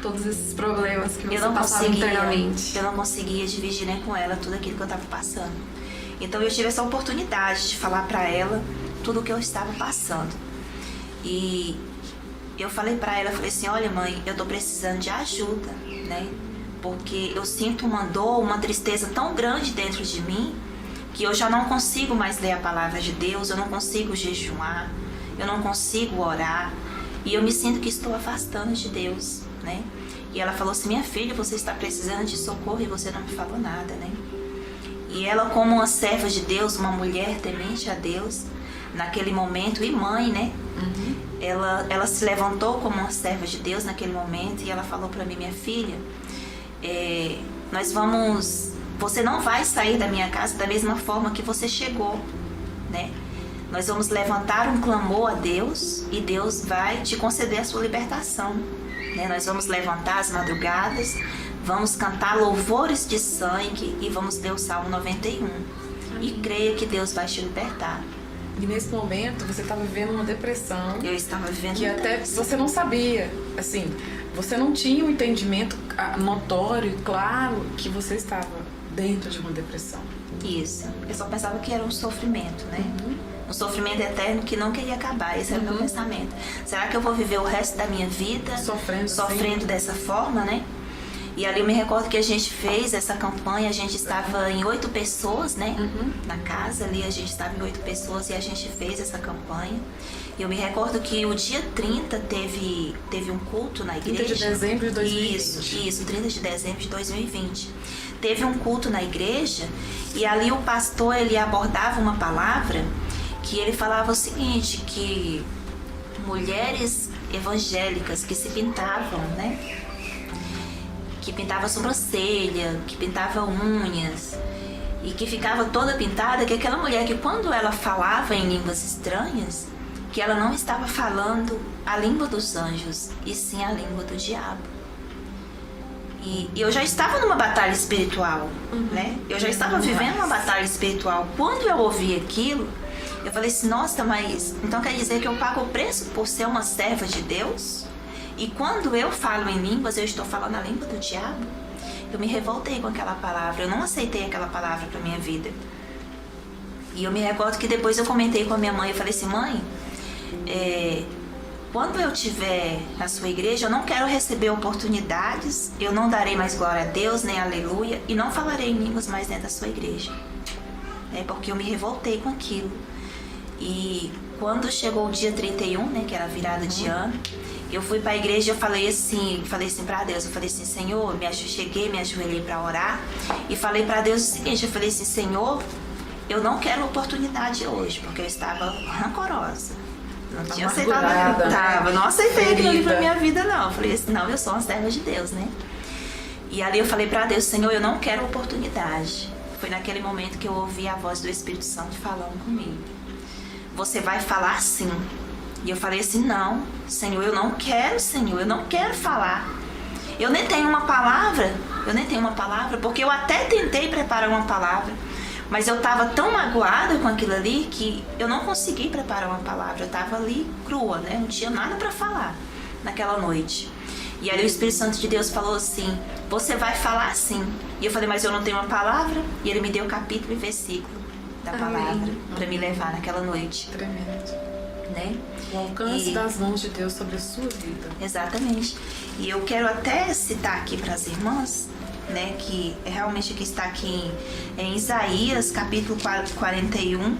todos esses problemas que você Eu não passava internamente. eu não conseguia dividir nem com ela tudo aquilo que eu estava passando. Então eu tive essa oportunidade de falar para ela tudo o que eu estava passando. E eu falei para ela, falei assim: olha, mãe, eu tô precisando de ajuda, né? Porque eu sinto uma dor, uma tristeza tão grande dentro de mim que eu já não consigo mais ler a palavra de Deus, eu não consigo jejuar, eu não consigo orar e eu me sinto que estou afastando de Deus, né? E ela falou assim: minha filha, você está precisando de socorro e você não me falou nada, né? E ela, como uma serva de Deus, uma mulher temente a Deus, naquele momento, e mãe, né? Ela se levantou como uma serva de Deus naquele momento e ela falou para mim: minha filha, você não vai sair da minha casa da mesma forma que você chegou, né? Nós vamos levantar um clamor a Deus e Deus vai te conceder a sua libertação, né? Nós vamos levantar as madrugadas, vamos cantar louvores de sangue e vamos ler o Salmo 91. E creia que Deus vai te libertar. E nesse momento você estava vivendo uma depressão. Eu estava vivendo que uma até depressão. você não sabia, assim, você não tinha um entendimento notório, claro, que você estava dentro de uma depressão. Isso. Eu só pensava que era um sofrimento, né? Um sofrimento eterno que não queria acabar. Esse era o meu pensamento. Será que eu vou viver o resto da minha vida sofrendo dessa forma, né? E ali eu me recordo que a gente fez essa campanha, a gente estava em 8 pessoas, né? Na casa ali a gente estava em 8 pessoas e a gente fez essa campanha. E eu me recordo que o dia 30 teve um culto na igreja. 30 de dezembro de 2020. Isso, 30 de dezembro de 2020. Teve um culto na igreja e ali o pastor, ele abordava uma palavra que ele falava o seguinte, que mulheres evangélicas que se pintavam, né? Que pintava sobrancelha, que pintava unhas e que ficava toda pintada, que aquela mulher que quando ela falava em línguas estranhas, que ela não estava falando a língua dos anjos, e sim a língua do diabo. E eu já estava numa batalha espiritual, né? Eu já estava vivendo uma batalha espiritual. Quando eu ouvi aquilo, eu falei assim: nossa, mas então quer dizer que eu pago o preço por ser uma serva de Deus? E quando eu falo em línguas, eu estou falando a língua do diabo? Eu me revoltei com aquela palavra, eu não aceitei aquela palavra para minha vida. E eu me recordo que depois eu comentei com a minha mãe, eu falei assim: mãe, quando eu estiver na sua igreja, eu não quero receber oportunidades, eu não darei mais glória a Deus, nem aleluia, e não falarei em línguas mais dentro da sua igreja. Porque eu me revoltei com aquilo. E quando chegou o dia 31, né, que era a virada de ano, eu fui para a igreja e eu falei assim para Deus, eu falei assim: Senhor, cheguei, me ajoelhei para orar e falei para Deus o seguinte, eu falei assim: Senhor, eu não quero oportunidade hoje, porque eu estava rancorosa. Não tinha aceitado aquilo, não aceitei aquilo ali pra minha vida, não. Eu falei assim: não, eu sou uma serva de Deus, né? E ali eu falei para Deus: Senhor, eu não quero oportunidade. Foi naquele momento que eu ouvi a voz do Espírito Santo falando comigo: você vai falar sim. E eu falei assim: não, Senhor, eu não quero, Senhor, eu não quero falar. Eu nem tenho uma palavra, porque eu até tentei preparar uma palavra, mas eu estava tão magoada com aquilo ali que eu não consegui preparar uma palavra. Eu estava ali crua, né? Não tinha nada para falar naquela noite. E aí o Espírito Santo de Deus falou assim: você vai falar sim. E eu falei: mas eu não tenho uma palavra. E ele me deu o capítulo e versículo da palavra para me levar naquela noite. Tremendo. né? O alcance E- das mãos de Deus sobre a sua vida. Exatamente. E eu quero até citar aqui para as irmãs, né, que realmente que está aqui em Isaías, capítulo 41,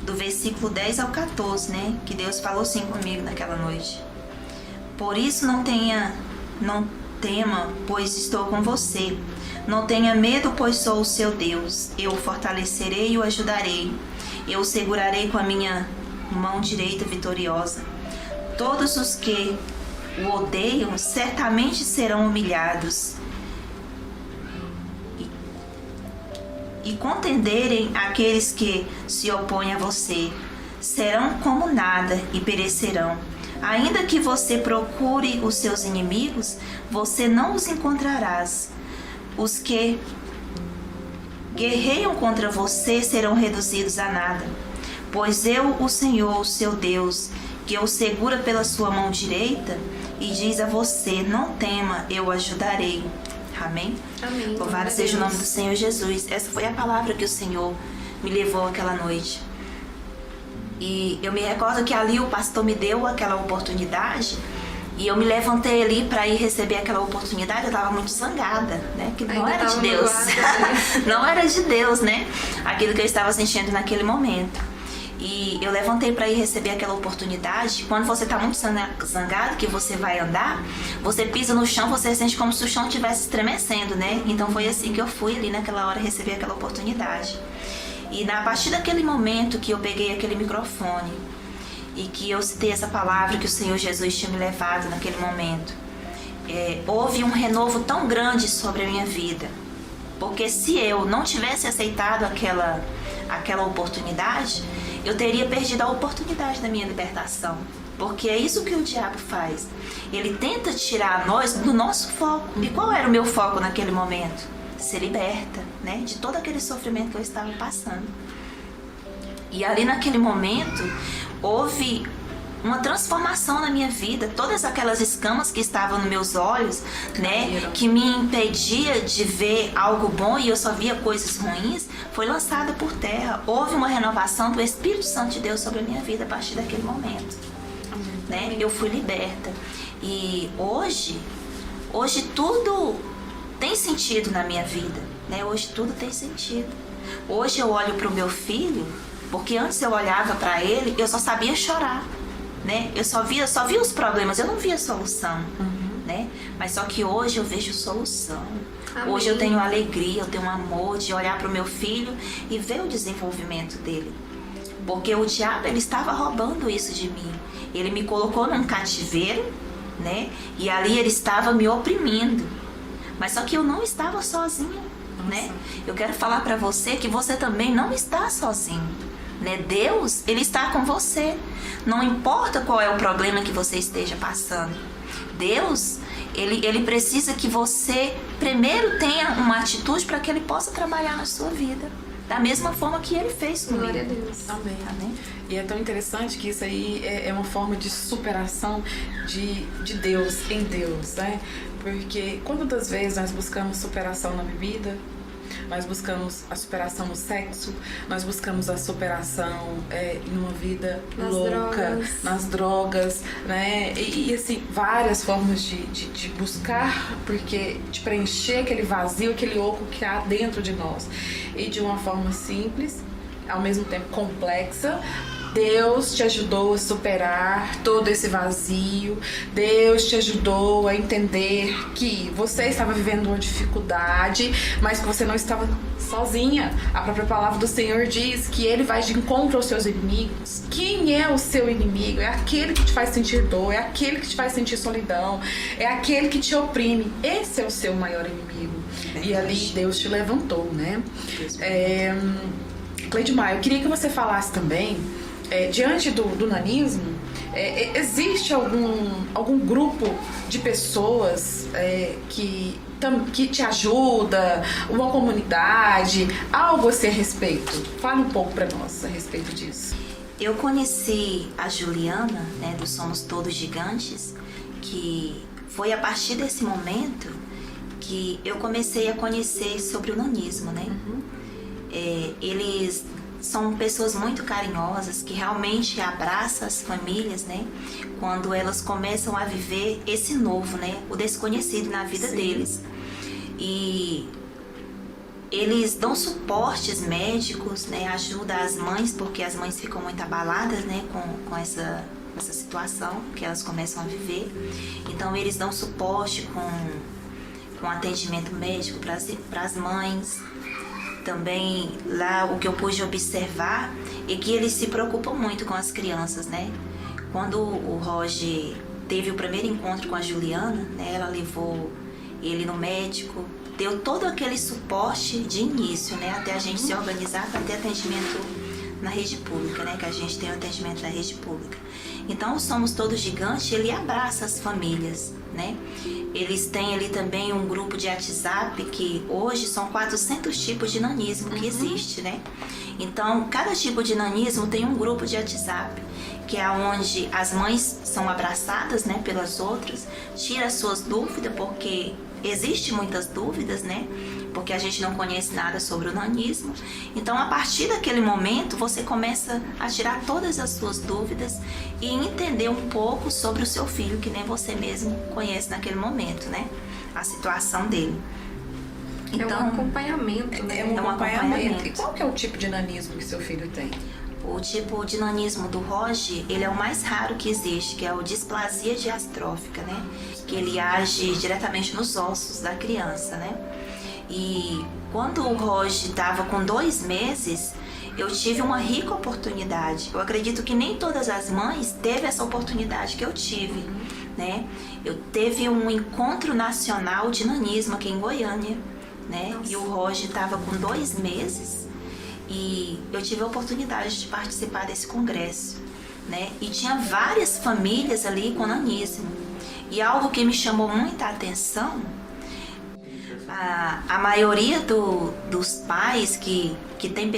do versículo 10 ao 14, né, que Deus falou assim comigo naquela noite. Por isso não tema, pois estou com você. Não tenha medo, pois sou o seu Deus. Eu o fortalecerei e o ajudarei. Eu o segurarei com a minha mão direita vitoriosa. Todos os que o odeiam certamente serão humilhados e contenderem aqueles que se opõem a você. Serão como nada e perecerão. Ainda que você procure os seus inimigos, você não os encontrarás. Os que guerreiam contra você serão reduzidos a nada. Pois eu, o Senhor, o seu Deus, que o segura pela sua mão direita e diz a você, não tema, eu o ajudarei. Amém? Amém. Louvado seja o nome do Senhor Jesus. Essa foi a palavra que o Senhor me levou aquela noite. E eu me recordo que ali o pastor me deu aquela oportunidade e eu me levantei ali para ir receber aquela oportunidade. Eu estava muito zangada, né? Que não Ainda era de tava Deus. magoada, né? Não era de Deus, né? Aquilo que eu estava sentindo naquele momento. E eu levantei para ir receber aquela oportunidade. Quando você está muito zangado, que você vai andar, você pisa no chão, você sente como se o chão estivesse estremecendo, né? Então foi assim que eu fui ali naquela hora receber aquela oportunidade. E a partir daquele momento que eu peguei aquele microfone e que eu citei essa palavra que o Senhor Jesus tinha me levado naquele momento, houve um renovo tão grande sobre a minha vida. Porque se eu não tivesse aceitado aquela oportunidade, eu teria perdido a oportunidade da minha libertação. Porque é isso que o diabo faz. Ele tenta tirar nós do nosso foco. E qual era o meu foco naquele momento? Ser liberta, né? De todo aquele sofrimento que eu estava passando. E ali naquele momento, houve uma transformação na minha vida. Todas aquelas escamas que estavam nos meus olhos, né, que me impedia de ver algo bom e eu só via coisas ruins, foi lançada por terra. Houve uma renovação do Espírito Santo de Deus sobre a minha vida a partir daquele momento, né? Eu fui liberta. E hoje tudo tem sentido na minha vida, né? Hoje tudo tem sentido. Hoje eu olho para o meu filho, porque antes eu olhava para ele, eu só sabia chorar, né? Eu só via os problemas, eu não via solução, né? Mas só que hoje eu vejo solução. Amém. Hoje eu tenho alegria, eu tenho amor de olhar para o meu filho e ver o desenvolvimento dele. Porque o diabo, ele estava roubando isso de mim. Ele me colocou num cativeiro, né? E ali ele estava me oprimindo. Mas só que eu não estava sozinha, né? Eu quero falar para você que você também não está sozinho, né? Deus, ele está com você. Não importa qual é o problema que você esteja passando. Deus, ele precisa que você primeiro tenha uma atitude para que ele possa trabalhar na sua vida. Da mesma forma que ele fez comigo. Glória a Deus. Amém. Amém? E é tão interessante que isso aí é uma forma de superação de Deus em Deus, né? Porque quantas vezes nós buscamos superação na bebida, nós buscamos a superação no sexo, nós buscamos a superação em uma vida Nas louca, drogas. nas drogas, né? E assim, várias formas de buscar, de preencher aquele vazio, aquele oco que há dentro de nós. E de uma forma simples, ao mesmo tempo complexa, Deus te ajudou a superar todo esse vazio. Deus te ajudou a entender que você estava vivendo uma dificuldade, mas que você não estava sozinha. A própria palavra do Senhor diz que Ele vai de encontro aos seus inimigos. Quem é o seu inimigo? É aquele que te faz sentir dor, é aquele que te faz sentir solidão, é aquele que te oprime. Esse é o seu maior inimigo. E ali Deus te levantou, né? Cleidmar, eu queria que você falasse também, diante do nanismo, existe algum grupo de pessoas que te ajuda, uma comunidade, algo a esse respeito? Fale um pouco para nós a respeito disso. Eu conheci a Juliana, né, do Somos Todos Gigantes, que foi a partir desse momento que eu comecei a conhecer sobre o nanismo, né? Eles são pessoas muito carinhosas, que realmente abraçam as famílias, né? Quando elas começam a viver esse novo, né? O desconhecido na vida deles. E eles dão suportes médicos, né? Ajudam as mães, porque as mães ficam muito abaladas, né? Com essa situação que elas começam a viver. Então eles dão suporte com atendimento médico para as mães. Também lá o que eu pude observar é que eles se preocupam muito com as crianças, né? Quando o Roger teve o primeiro encontro com a Juliana, né? Ela levou ele no médico, deu todo aquele suporte de início, né? Até a gente se organizar para ter atendimento na rede pública, né? Que a gente tem o atendimento na rede pública. Então, o Somos Todos Gigantes, ele abraça as famílias, né? Eles têm ali também um grupo de WhatsApp que hoje são 400 tipos de nanismo que existe, né? Então, cada tipo de nanismo tem um grupo de WhatsApp, que é onde as mães são abraçadas, né, pelas outras, tira as suas dúvidas, porque existe muitas dúvidas, né? Porque a gente não conhece nada sobre o nanismo. Então, a partir daquele momento, você começa a tirar todas as suas dúvidas e entender um pouco sobre o seu filho, que nem você mesmo conhece naquele momento, né? A situação dele. Então, é um acompanhamento, né? É um acompanhamento. acompanhamento. E qual que é o tipo de nanismo que seu filho tem? O tipo de nanismo do Roger, ele é o mais raro que existe, que é o displasia diastrófica, né? Que ele age diretamente nos ossos da criança, né? E quando o Roger estava com 2 meses, eu tive uma rica oportunidade. Eu acredito que nem todas as mães teve essa oportunidade que eu tive, né? Eu teve um encontro nacional de nanismo aqui em Goiânia, né? E o Roger estava com 2 meses e eu tive a oportunidade de participar desse congresso, né? E tinha várias famílias ali com nanismo. E algo que me chamou muita atenção, a maioria dos pais que tem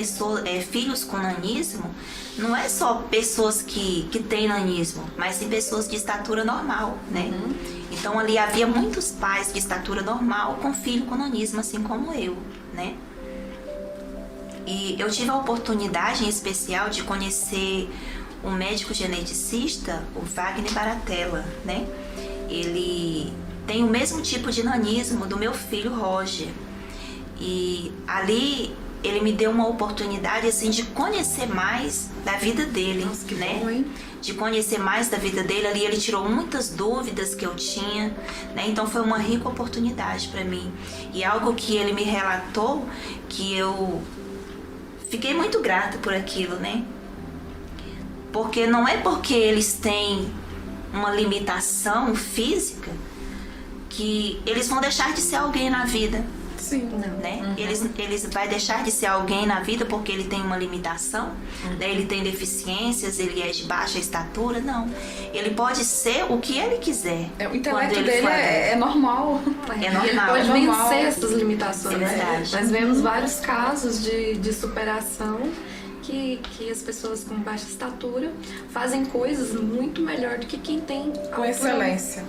filhos com nanismo, não é só pessoas que têm nanismo, mas tem pessoas de estatura normal, né? Então ali havia muitos pais de estatura normal com filho com nanismo, assim como eu, né? E eu tive a oportunidade em especial de conhecer um médico geneticista, o Wagner Baratella, né? Ele tem o mesmo tipo de nanismo do meu filho Roger. E ali ele me deu uma oportunidade assim de conhecer mais da vida dele. Nossa, que né? bom, hein? De conhecer mais da vida dele. Ali ele tirou muitas dúvidas que eu tinha, né? Então foi uma rica oportunidade para mim. E algo que ele me relatou que eu fiquei muito grata por aquilo, né? Porque não é porque eles têm uma limitação física que eles vão deixar de ser alguém na vida. Sim. Né? Eles vai deixar de ser alguém na vida porque ele tem uma limitação, né? Ele tem deficiências, ele é de baixa estatura, não. Ele pode ser o que ele quiser. O intelecto dele é normal. É E ele normal. pode É normal. vencer essas limitações. É verdade. Nós vemos vários casos de superação que as pessoas com baixa estatura fazem coisas muito melhor do que quem tem Com altura. excelência.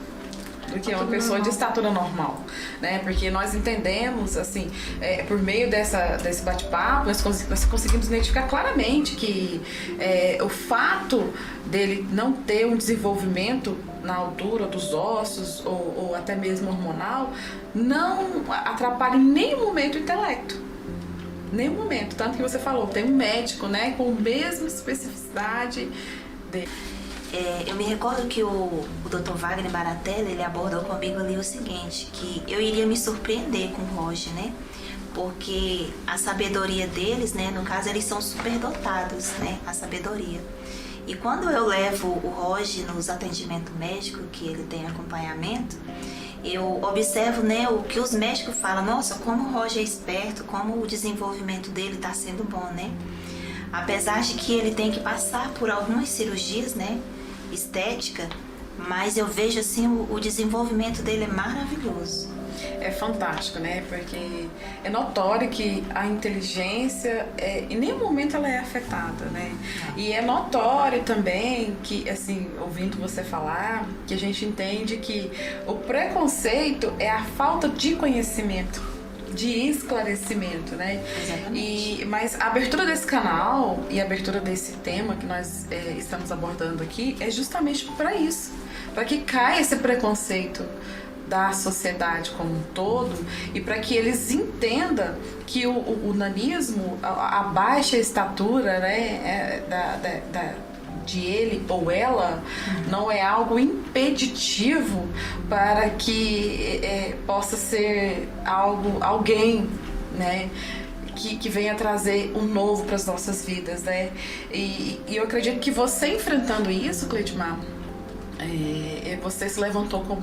Do que uma pessoa de estatura normal, né? Porque nós entendemos, assim, por meio desse bate-papo, nós conseguimos identificar claramente que o fato dele não ter um desenvolvimento na altura dos ossos ou até mesmo hormonal não atrapalha em nenhum momento o intelecto. Nenhum momento. Tanto que você falou, tem um médico, né, com a mesma especificidade dele. Eu me recordo que o Dr. Wagner Baratella, ele abordou comigo ali o seguinte, que eu iria me surpreender com o Roger, né? Porque a sabedoria deles, né? No caso, eles são superdotados, né? A sabedoria. E quando eu levo o Roger nos atendimentos médicos, que ele tem acompanhamento, eu observo, né, o que os médicos falam. Nossa, como o Roger é esperto, como o desenvolvimento dele está sendo bom, né? Apesar de que ele tem que passar por algumas cirurgias, né, estética, mas eu vejo assim o desenvolvimento dele é maravilhoso. É fantástico, né? Porque é notório que a inteligência, em nenhum momento ela é afetada, né? E é notório também que, assim, ouvindo você falar, que a gente entende que o preconceito é a falta de conhecimento de esclarecimento, né? Exatamente. Mas a abertura desse canal e a abertura desse tema que nós estamos abordando aqui é justamente para isso, para que caia esse preconceito da sociedade como um todo e para que eles entendam que o nanismo, a baixa estatura, né, de ele ou ela, não é algo impeditivo para que possa ser alguém, né, que venha trazer um novo para as nossas vidas, né? E eu acredito que você enfrentando isso, Cleidmar, você se levantou como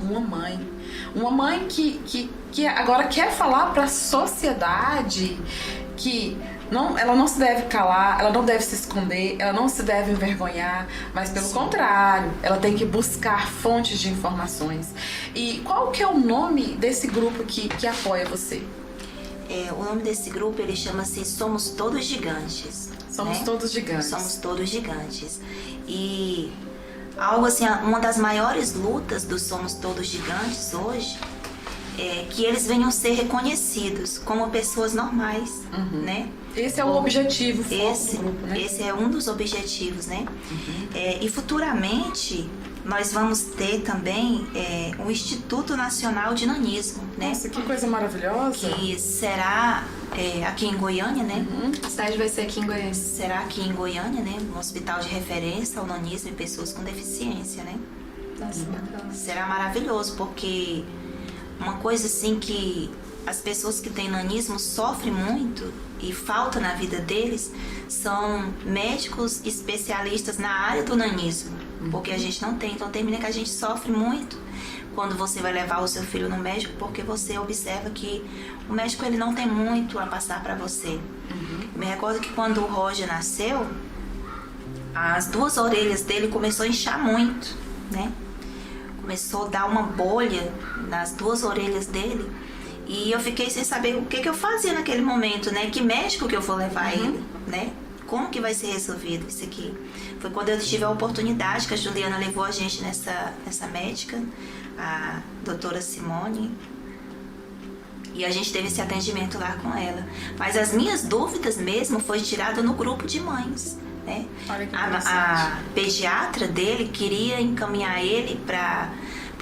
uma mãe que agora quer falar para a sociedade que ela não se deve calar, ela não deve se esconder, ela não se deve envergonhar, mas pelo contrário, ela tem que buscar fontes de informações. E qual que é o nome desse grupo que apoia você? O nome desse grupo, ele chama-se Somos Todos Gigantes. Somos Todos Gigantes. Somos Todos Gigantes. E algo assim, uma das maiores lutas do Somos Todos Gigantes hoje é que eles venham ser reconhecidos como pessoas normais, né? Esse é o objetivo do grupo, né? Esse é um dos objetivos, né? E futuramente nós vamos ter também o Instituto Nacional de Nanismo, né? Nossa, que coisa maravilhosa! Que será aqui em Goiânia, né? A cidade vai ser aqui em Goiânia. Será aqui em Goiânia, né? Um hospital de referência ao nanismo e pessoas com deficiência, né? Nossa, bacana. Será maravilhoso, porque uma coisa assim que as pessoas que têm nanismo sofrem muito e falta na vida deles são médicos especialistas na área do nanismo, porque a gente não tem. Então termina que a gente sofre muito quando você vai levar o seu filho no médico, porque você observa que o médico ele não tem muito a passar para você. Me recordo que quando o Roger nasceu, as duas orelhas dele começou a inchar muito, né? Começou a dar uma bolha nas duas orelhas dele. E eu fiquei sem saber o que eu fazia naquele momento, né? Que médico que eu vou levar ele, né? Como que vai ser resolvido isso aqui? Foi quando eu tive a oportunidade que a Juliana levou a gente nessa médica, a doutora Simone. E a gente teve esse atendimento lá com ela. Mas as minhas dúvidas mesmo foi tirada no grupo de mães, né? Olha que A pediatra dele queria encaminhar ele para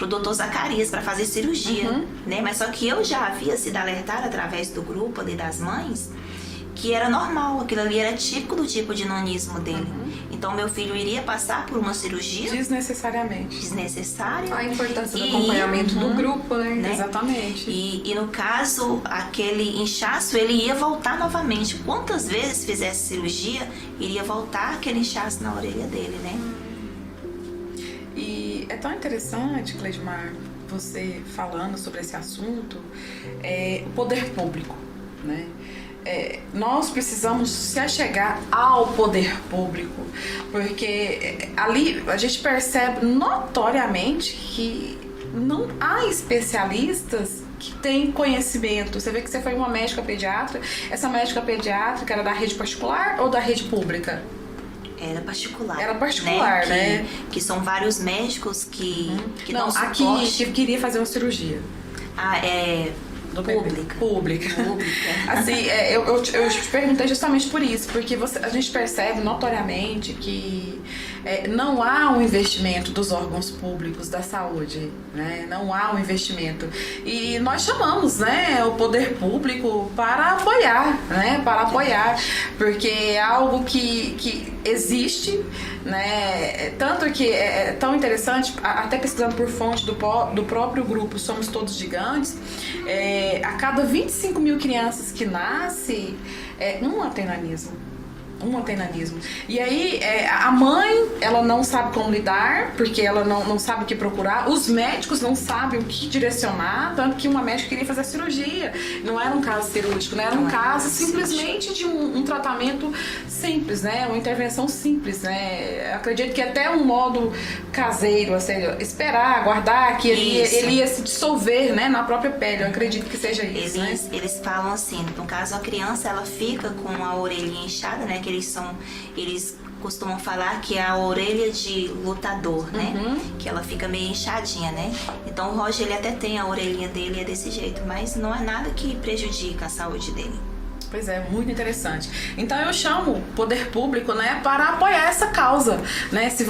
o doutor Zacarias para fazer cirurgia, né? Mas só que eu já havia sido alertada através do grupo ali das mães que era normal, aquilo ali era típico do tipo de nanismo dele. Então meu filho iria passar por uma cirurgia desnecessária. A importância do acompanhamento do grupo, né? Exatamente. E no caso, aquele inchaço, ele ia voltar novamente. Quantas vezes fizesse cirurgia, iria voltar aquele inchaço na orelha dele, né? E é tão interessante, Cleidmar, você falando sobre esse assunto, o poder público, né? Nós precisamos se achegar ao poder público, porque ali a gente percebe notoriamente que não há especialistas que têm conhecimento. Você vê que você foi uma médica pediatra. Essa médica pediátrica era da rede particular ou da rede pública? Era particular. Era particular, né? Que são vários médicos que dão não, suporte. aqui que queria fazer uma cirurgia. Pública. Assim, eu te perguntei justamente por isso, porque a gente percebe notoriamente que não há um investimento dos órgãos públicos da saúde, né? Não há um investimento. E nós chamamos, né, o poder público para apoiar, né? Para apoiar, porque é algo que existe, né? Tanto que é tão interessante, até pesquisando por fonte do próprio grupo Somos Todos Gigantes, a cada 25 mil crianças que nascem, uma tem nanismo. E aí, a mãe, ela não sabe como lidar, porque ela não sabe o que procurar. Os médicos não sabem o que direcionar, tanto que uma médica queria fazer a cirurgia. Não era um caso cirúrgico, né? Era um caso simplesmente de um tratamento simples, né? Uma intervenção simples, né? Acredito que até um modo caseiro, ou seja, esperar, aguardar que ele ia se dissolver, né, na própria pele. Eu acredito que seja isso, Eles falam assim, no caso a criança, ela fica com a orelhinha inchada, né? eles costumam falar que é a orelha de lutador, né? Que ela fica meio inchadinha, né? Então o Roger, ele até tem a orelhinha dele, é desse jeito, mas não é nada que prejudica a saúde dele. Pois é, muito interessante. Então eu chamo o poder público, né, para apoiar essa causa, né? Se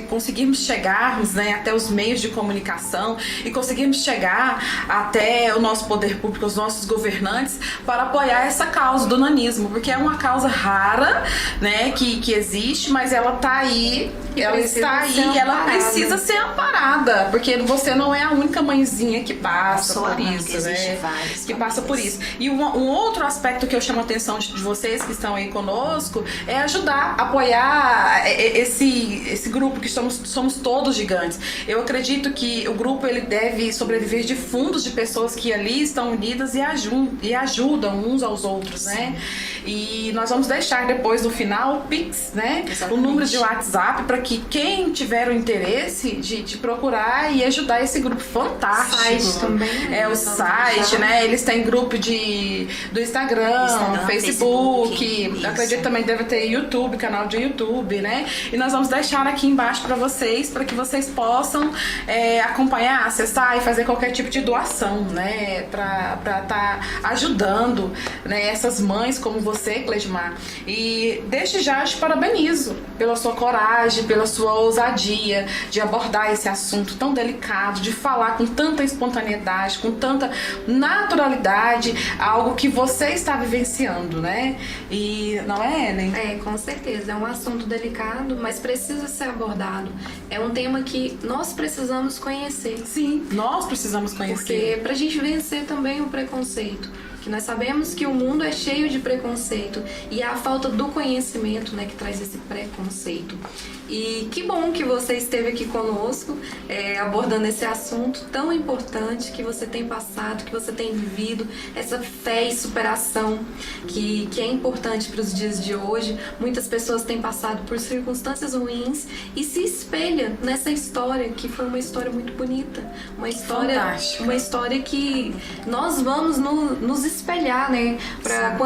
conseguirmos chegarmos, né, até os meios de comunicação e conseguirmos chegar até o nosso poder público, os nossos governantes, para apoiar essa causa do nanismo, porque é uma causa rara, né, que existe, mas ela tá aí, ela precisa ser amparada, porque você não é a única mãezinha que passa por isso, né? Que passa por isso. E um outro aspecto que eu chamo a atenção de vocês que estão aí conosco é ajudar, apoiar esse grupo, que somos todos gigantes. Eu acredito que o grupo, ele deve sobreviver de fundos de pessoas que ali estão unidas e ajudam uns aos outros, né? E nós vamos deixar depois, no final, o Pix, né? Exatamente. O número de WhatsApp, para que quem tiver o interesse de procurar e ajudar esse grupo fantástico. O site também. É o site, né? Eles têm grupo do Instagram, Facebook. Acredito também deve ter YouTube, canal de YouTube, né? E nós vamos deixar aqui embaixo para que vocês possam acompanhar, acessar e fazer qualquer tipo de doação, né? Para estar ajudando, né, essas mães como você, Cleismar. E desde já te parabenizo pela sua coragem, pela sua ousadia de abordar esse assunto tão delicado, de falar com tanta espontaneidade, com tanta naturalidade, algo que você está vivenciando, né? E não é, Ellen? Com certeza. É um assunto delicado, mas precisa ser abordado. É um tema que nós precisamos conhecer. Sim, nós precisamos conhecer. Porque pra gente vencer também o preconceito. Que nós sabemos que o mundo é cheio de preconceito e é a falta do conhecimento, né, que traz esse preconceito. E que bom que você esteve aqui conosco, abordando esse assunto tão importante que você tem passado, que você tem vivido, essa fé e superação que é importante para os dias de hoje. Muitas pessoas têm passado por circunstâncias ruins e se espelha nessa história, que foi uma história muito bonita, uma história que nós vamos nos espelhar, né? Para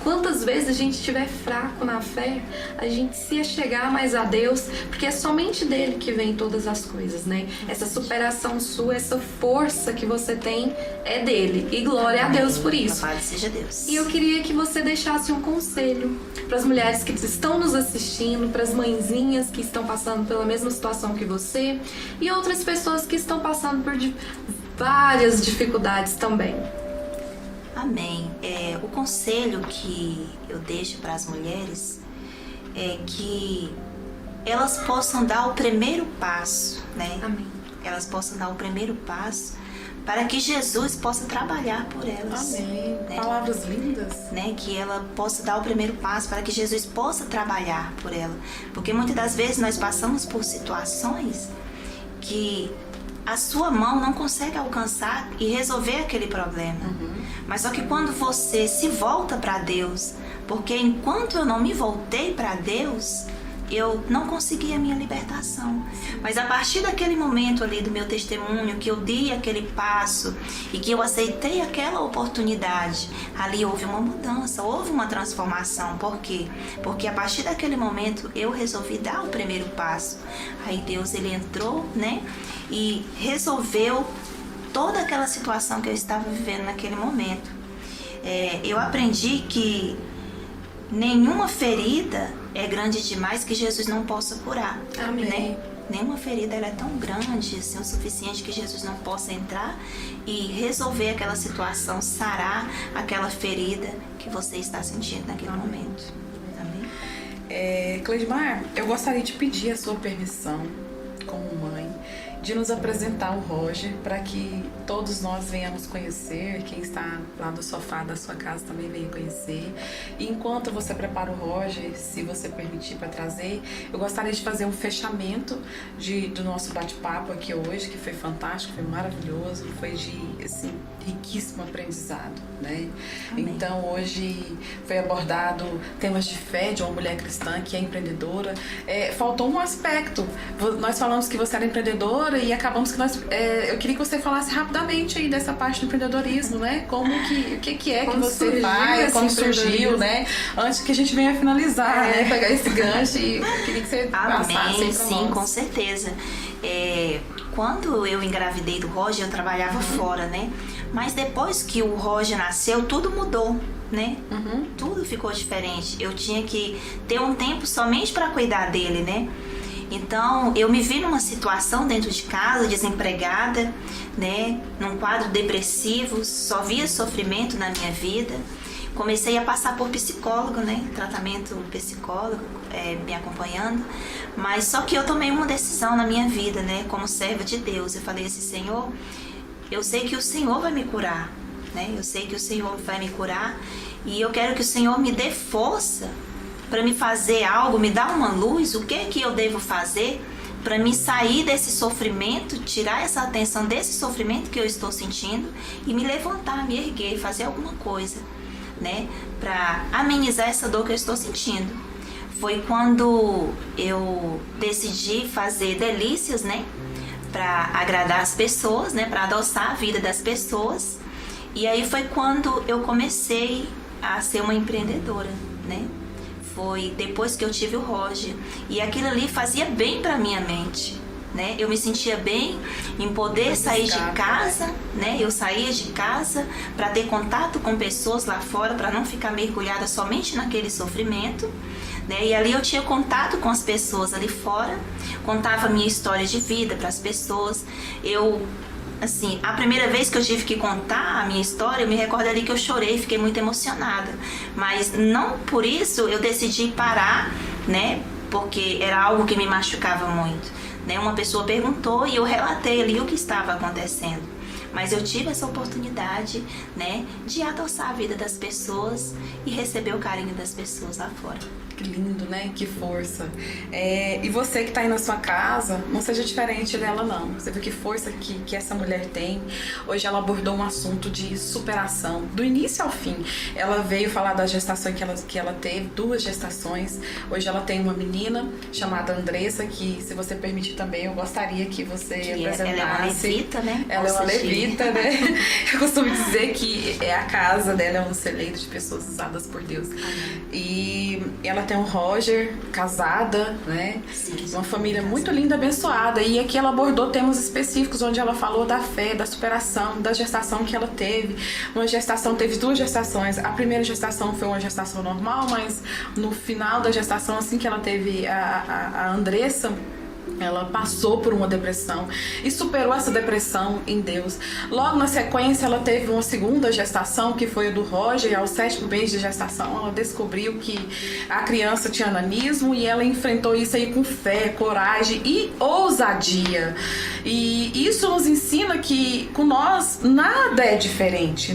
quantas vezes a gente estiver fraco na fé, a gente se achegar mais a Deus, porque é somente dele que vem todas as coisas, né? Essa superação sua, essa força que você tem é dele. E glória a Deus por isso. Louvado seja Deus. E eu queria que você deixasse um conselho para as mulheres que estão nos assistindo, para as mãezinhas que estão passando pela mesma situação que você e outras pessoas que estão passando por várias dificuldades também. Amém. O conselho que eu deixo para as mulheres é que elas possam dar o primeiro passo, né? Amém. Elas possam dar o primeiro passo para que Jesus possa trabalhar por elas. Amém. Né? Palavras lindas. Né? Que ela possa dar o primeiro passo para que Jesus possa trabalhar por ela. Porque muitas das vezes nós passamos por situações que a sua mão não consegue alcançar e resolver aquele problema. Mas só que quando você se volta para Deus, porque enquanto eu não me voltei para Deus, eu não consegui a minha libertação. Mas a partir daquele momento ali do meu testemunho, que eu dei aquele passo e que eu aceitei aquela oportunidade, ali houve uma mudança, houve uma transformação. Por quê? Porque a partir daquele momento eu resolvi dar o primeiro passo. Aí Deus, ele entrou, né? E resolveu toda aquela situação que eu estava vivendo naquele momento. Eu aprendi que nenhuma ferida é grande demais que Jesus não possa curar. Amém. Né? Nenhuma ferida ela é tão grande assim, o suficiente que Jesus não possa entrar e resolver aquela situação, sarar aquela ferida que você está sentindo naquele momento. Amém? Cleismar, eu gostaria de pedir a sua permissão como mãe de nos apresentar o Roger, para que todos nós venhamos conhecer, quem está lá do sofá da sua casa também venha conhecer. E enquanto você prepara o Roger, se você permitir para trazer, eu gostaria de fazer um fechamento do nosso bate-papo aqui hoje, que foi fantástico, foi maravilhoso, foi de assim, riquíssimo aprendizado, né? Amém. Então hoje foi abordado temas de fé de uma mulher cristã que é empreendedora. Faltou um aspecto. Nós falamos que você era empreendedora empreendedora e acabamos que eu queria que você falasse rapidamente aí dessa parte do empreendedorismo, né? O que é que você faz, como surgiu, né? Antes que a gente venha finalizar, né? Pegar esse gancho e eu queria que você passasse aí pra Sim, nós. com certeza. Quando eu engravidei do Roger, eu trabalhava fora, né? Mas depois que o Roger nasceu, tudo mudou, né? Tudo ficou diferente. Eu tinha que ter um tempo somente para cuidar dele, né? Então, eu me vi numa situação dentro de casa, desempregada, né? Num quadro depressivo, só via sofrimento na minha vida. Comecei a passar por psicólogo, né? Tratamento psicólogo, me acompanhando. Mas só que eu tomei uma decisão na minha vida, né? Como serva de Deus. Eu falei assim, Senhor, eu sei que o Senhor vai me curar, né? Eu sei que o Senhor vai me curar. E eu quero que o Senhor me dê força para me fazer algo, me dar uma luz. O que é que eu devo fazer para me sair desse sofrimento, tirar essa atenção desse sofrimento que eu estou sentindo e me levantar, me erguer, fazer alguma coisa, né, para amenizar essa dor que eu estou sentindo. Foi quando eu decidi fazer delícias, né, para agradar as pessoas, né, para adoçar a vida das pessoas. E aí foi quando eu comecei a ser uma empreendedora, né? Foi depois que eu tive o Roger. E aquilo ali fazia bem para minha mente, né? Eu me sentia bem em poder sair de casa, né? Eu saía de casa para ter contato com pessoas lá fora, para não ficar mergulhada somente naquele sofrimento, né? E ali eu tinha contato com as pessoas ali fora, contava a minha história de vida para as pessoas. Assim, a primeira vez que eu tive que contar a minha história, eu me recordo ali que eu chorei, fiquei muito emocionada. Mas não por isso eu decidi parar, né? Porque era algo que me machucava muito, né? Uma pessoa perguntou e eu relatei ali o que estava acontecendo. Mas eu tive essa oportunidade, né, de adoçar a vida das pessoas e receber o carinho das pessoas lá fora. Que lindo, né? Que força. E você que tá aí na sua casa, não seja diferente dela, não. Você vê que força que essa mulher tem. Hoje ela abordou um assunto de superação, do início ao fim. Ela veio falar da gestação que ela teve, 2 gestações. Hoje ela tem uma menina chamada Andressa, que, se você permitir também, eu gostaria que você apresentasse. Ela é uma levita, né? Ela é uma levita, né? Eu costumo dizer que a casa dela é um celeiro de pessoas usadas por Deus. E ela tem um Roger, casada, né? Sim, uma família muito linda, abençoada. E aqui ela abordou temas específicos, onde ela falou da fé, da superação, da gestação que ela teve. Teve 2 gestações. A primeira gestação foi uma gestação normal, mas no final da gestação, assim que ela teve a Andressa, ela passou por uma depressão e superou essa depressão em Deus. Logo na sequência, ela teve uma segunda gestação, que foi a do Roger. E ao 7º mês de gestação, ela descobriu que a criança tinha nanismo e ela enfrentou isso aí com fé, coragem e ousadia. E isso nos ensina que com nós nada é diferente,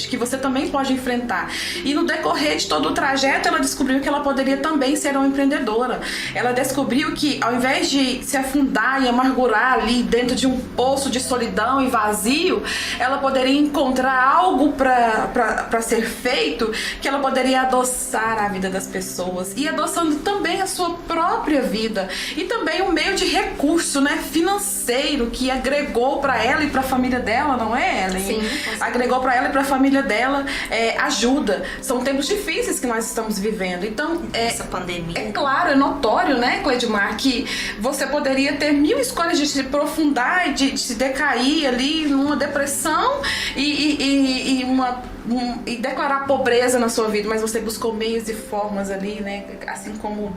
que você também pode enfrentar. E no decorrer de todo o trajeto, ela descobriu que ela poderia também ser uma empreendedora. Ela descobriu que, ao invés de se afundar e amargurar ali dentro de um poço de solidão e vazio, ela poderia encontrar algo para ser feito, que ela poderia adoçar a vida das pessoas, e adoçando também a sua própria vida, e também um meio de recurso, né, financeiro, que agregou para ela e para a família dela, não é, Ellen? Sim. Agregou para ela e para a família dela ajuda. São tempos difíceis que nós estamos vivendo, então Essa pandemia. é claro, é notório, né, Cleidmar, que você poderia ter 1000 escolhas de se aprofundar, de se decair ali numa depressão e declarar pobreza na sua vida, mas você buscou meios e formas ali, né, assim como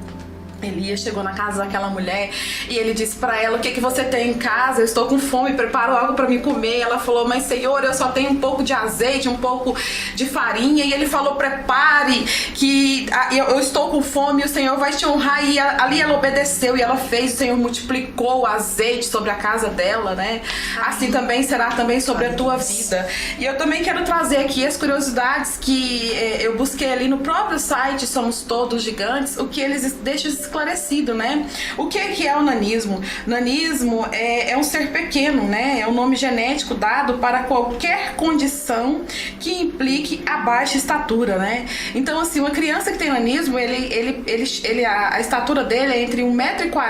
Elias chegou na casa daquela mulher e ele disse pra ela: o que você tem em casa? Eu estou com fome, preparo algo pra me comer. E ela falou: mas Senhor, eu só tenho um pouco de azeite, um pouco de farinha. E ele falou: prepare, que eu estou com fome e o Senhor vai te honrar. E ali ela obedeceu e ela fez. O Senhor multiplicou o azeite sobre a casa dela, né? Assim também será também sobre a tua vida. E eu também quero trazer aqui as curiosidades que eu busquei ali no próprio site Somos Todos Gigantes, o que eles deixam esclarecido, né? O que é o nanismo? Nanismo é um ser pequeno, né? É um nome genético dado para qualquer condição que implique a baixa estatura, né? Então, assim, uma criança que tem nanismo, a estatura dele é entre 1,40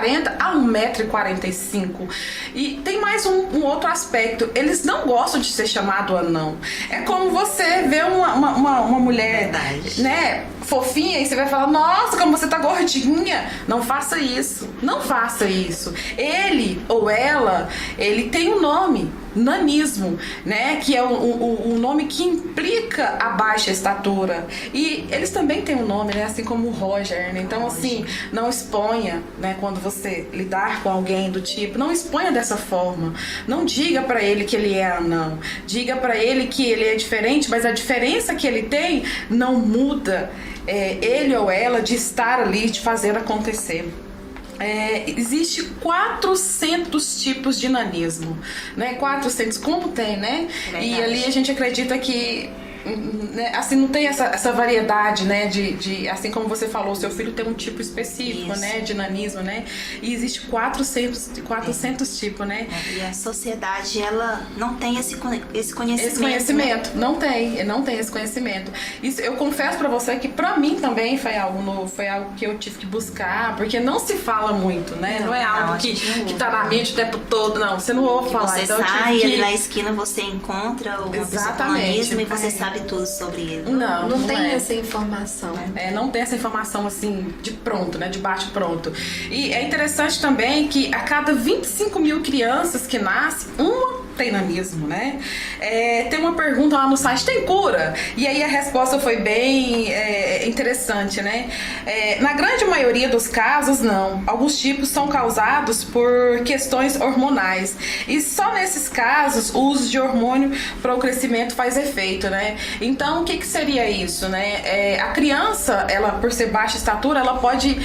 m a 1,45 m. E tem mais um outro aspecto. Eles não gostam de ser chamado anão. É como você vê uma mulher, né, fofinha, e você vai falar, nossa, como você tá gordinha. Não faça isso. Não faça isso. Ele ou ela, ele tem um nome, nanismo, né? Que é um nome que implica a baixa estatura. E eles também têm um nome, né? Assim como o Roger, né? Então, assim, não exponha, né? Quando você lidar com alguém do tipo, não exponha dessa forma. Não diga pra ele que ele é anão. Diga pra ele que ele é diferente, mas a diferença que ele tem não muda ele ou ela de estar ali, de fazer acontecer. Existe 400 tipos de nanismo, né? 400, como tem, né? Verdade. E ali a gente acredita que, né, assim, não tem essa variedade, né, de assim como você falou, seu filho tem um tipo específico, isso, né, de nanismo, né, e existe 400 tipos, né. E a sociedade, ela não tem esse conhecimento. Esse conhecimento, né? não tem esse conhecimento. Isso, eu confesso pra você que pra mim também foi algo novo, foi algo que eu tive que buscar, porque não se fala muito, né, não é algo que tá na mídia o tempo todo, não, você não ouve falar. Você então sai ali na esquina, você encontra uma pessoa com nanismo e você sabe tudo sobre ele. Não tem essa informação. Não tem essa informação assim de pronto, né? De bate pronto. E é interessante também que a cada 25 mil crianças que nascem, uma tem nanismo, né? Tem uma pergunta lá no site, tem cura? E aí a resposta foi bem interessante, né? Na grande maioria dos casos, não. Alguns tipos são causados por questões hormonais. E só nesses casos, o uso de hormônio para o crescimento faz efeito, né? Então, o que seria isso, né? A criança, ela, por ser baixa estatura, ela pode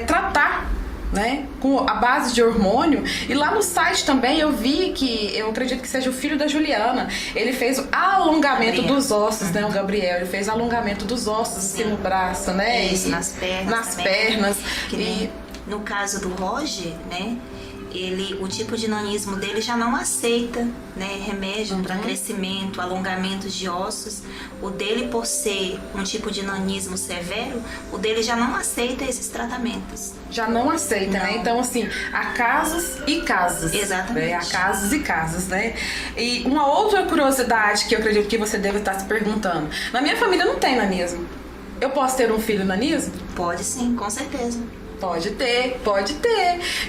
tratar, né, com a base de hormônio. E lá no site também eu vi que, eu acredito que seja o filho da Juliana, ele fez o alongamento dos ossos, né, o Gabriel, ele fez alongamento dos ossos, sim, assim, no braço, né, isso, nas pernas. E no caso do Roger, né, o tipo de nanismo dele já não aceita, né, remédio para crescimento, alongamento de ossos. O dele, por ser um tipo de nanismo severo, o dele já não aceita esses tratamentos. Já não aceita, né? Então, assim, há casos e casos. Exatamente. Há casos e casos, né? E uma outra curiosidade que eu acredito que você deve estar se perguntando. Na minha família não tem nanismo. Eu posso ter um filho nanismo? Pode sim, com certeza. Pode ter.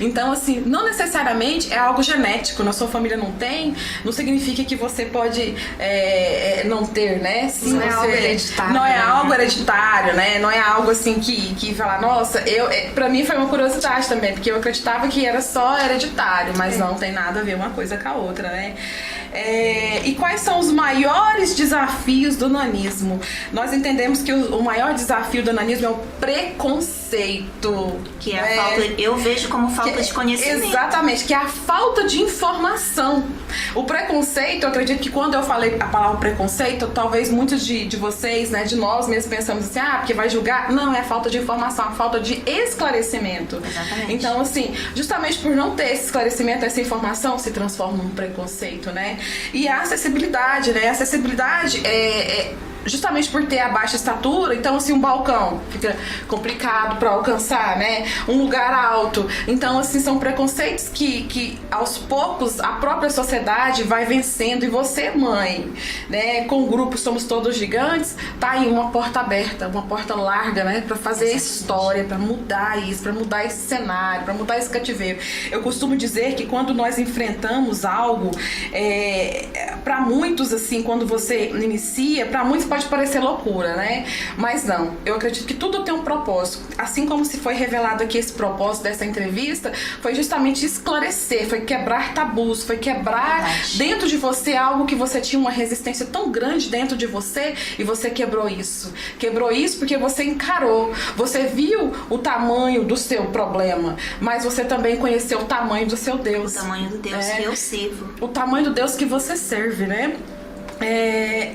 Então, assim, não necessariamente é algo genético. Na sua família não tem, não significa que você pode não ter, né? Se não é algo hereditário. Não é algo hereditário, né? Não é algo assim que falar, nossa, pra mim foi uma curiosidade também, porque eu acreditava que era só hereditário, mas não tem nada a ver uma coisa com a outra, né? E quais são os maiores desafios do nanismo? Nós entendemos que o maior desafio do nanismo é o preconceito. Que é a falta, eu vejo como falta de conhecimento. Exatamente, que é a falta de informação. O preconceito, eu acredito que quando eu falei a palavra preconceito, talvez muitos de vocês, né, de nós mesmos pensamos assim, porque vai julgar. Não, é a falta de informação, a falta de esclarecimento. Exatamente. Então, assim, justamente por não ter esse esclarecimento, essa informação se transforma num preconceito, né? E a acessibilidade, né? A acessibilidade justamente por ter a baixa estatura, então assim, um balcão fica complicado para alcançar, né? Um lugar alto. Então, assim, são preconceitos que aos poucos a própria sociedade vai vencendo. E você, mãe, né? Com o grupo Somos Todos Gigantes, tá aí uma porta aberta, uma porta larga, né? Para fazer história, para mudar isso, para mudar esse cenário, para mudar esse cativeiro. Eu costumo dizer que quando nós enfrentamos algo, para muitos, assim, quando você inicia, para muitos pode parecer loucura, né? Mas não, eu acredito que tudo tem um propósito. Assim como se foi revelado aqui esse propósito dessa entrevista, foi justamente esclarecer, foi quebrar tabus, foi quebrar dentro de você algo que você tinha uma resistência tão grande dentro de você e você quebrou isso. Quebrou isso porque você encarou, você viu o tamanho do seu problema, mas você também conheceu o tamanho do seu Deus. O tamanho do Deus que eu sirvo. O tamanho do Deus que você serve, né?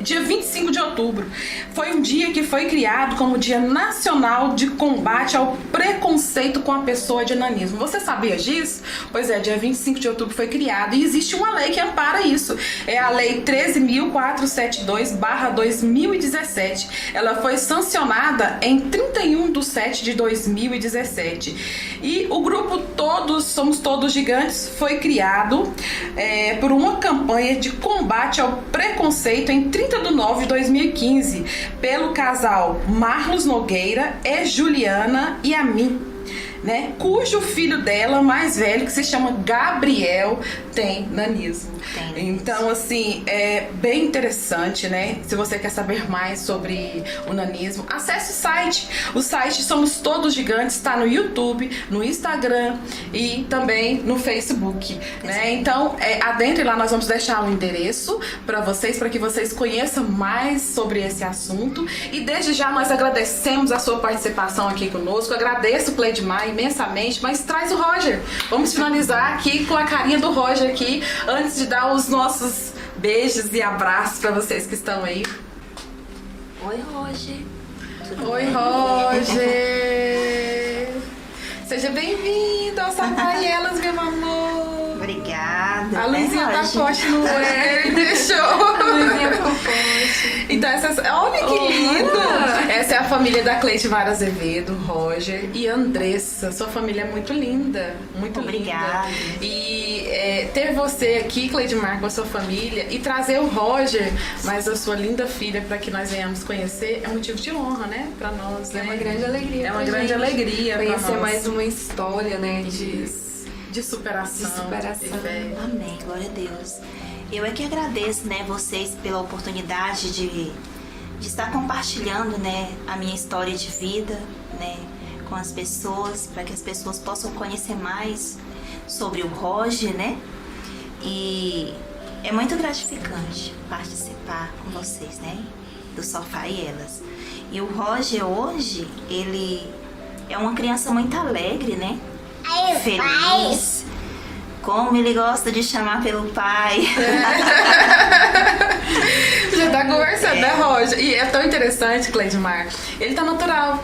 Dia 25 de outubro foi um dia que foi criado como Dia Nacional de Combate ao Preconceito com a Pessoa de Nanismo. Você sabia disso? Pois é, dia 25 de outubro foi criado e existe uma lei que ampara isso. É a Lei 13.472/2017. Ela foi sancionada em 31/7/2017. E o grupo Todos Somos Todos Gigantes foi criado por uma campanha de combate ao preconceito em 30/9/2015 pelo casal Marlos Nogueira e Juliana Yamin, né? Cujo filho dela, mais velho, que se chama Gabriel, tem nanismo. Então, assim, é bem interessante, né? Se você quer saber mais sobre o nanismo, acesse o site. O site Somos Todos Gigantes está no YouTube, no Instagram e também no Facebook, né? Então, adentre lá, nós vamos deixar o endereço para que vocês conheçam mais sobre esse assunto. E desde já nós agradecemos a sua participação aqui conosco. Agradeço o Cleidmar imensamente, mas traz o Roger. Vamos finalizar aqui com a carinha do Roger aqui, antes de dar os nossos beijos e abraços para vocês que estão aí. Oi, Roger. Oi, Roger. Seja bem-vindo ao Safaielas, meu amor. Obrigada. A luzinha tá forte no ar, deixou. A luzinha ficou forte. Então, olha que lindo! Essa é a família da Cleidmar Azevedo, Roger e Andressa. Sua família é muito linda, muito Obrigada. linda. E ter você aqui, Cleidmar, com a sua família e trazer o Roger, mas a sua linda filha, para que nós venhamos conhecer, é um motivo de honra, né? Para nós, né? É uma grande alegria. É uma pra grande gente alegria para conhecer nós. mais uma história, né? De superação. De superação. de fé. Amém, glória a Deus. Eu é que agradeço, né, vocês pela oportunidade de estar compartilhando, né, a minha história de vida, né, com as pessoas, para que as pessoas possam conhecer mais sobre o Roger, né? E é muito gratificante participar com vocês, né, do Sofá e Elas. E o Roger hoje, ele é uma criança muito alegre, né? Feliz. Como ele gosta de chamar pelo pai. Já tá conversando, né, Roger? E é tão interessante, Cleidmar. Ele tá natural.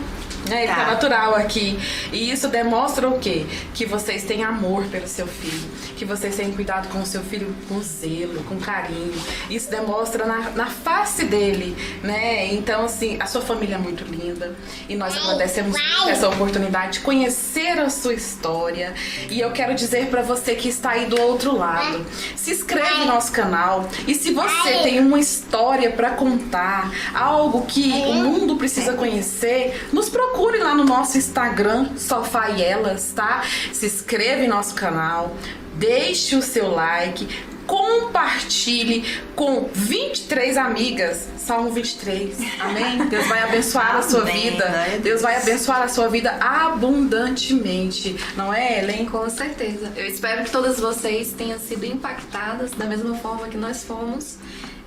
Ele tá natural aqui. E isso demonstra o quê? Que vocês têm amor pelo seu filho. Que vocês têm cuidado com o seu filho com zelo, com carinho. Isso demonstra na face dele, né? Então, assim, a sua família é muito linda. E nós agradecemos essa oportunidade de conhecer a sua história. E eu quero dizer pra você que está aí do outro lado. Se inscreve no nosso canal. E se você tem uma história pra contar, algo que o mundo precisa conhecer, nos procure lá no nosso Instagram, Sofá e Elas, tá? Se inscreva em nosso canal, deixe o seu like, compartilhe com 23 amigas, Salmo 23, amém? Deus vai abençoar a sua vida, Deus vai abençoar a sua vida abundantemente, não é, Ellen? Com certeza. Eu espero que todas vocês tenham sido impactadas da mesma forma que nós fomos.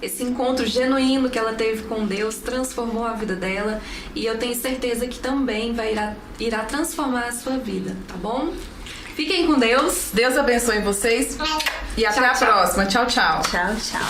Esse encontro genuíno que ela teve com Deus transformou a vida dela e eu tenho certeza que também irá transformar a sua vida, tá bom? Fiquem com Deus. Deus abençoe vocês e até a próxima. Tchau, tchau. Tchau, tchau.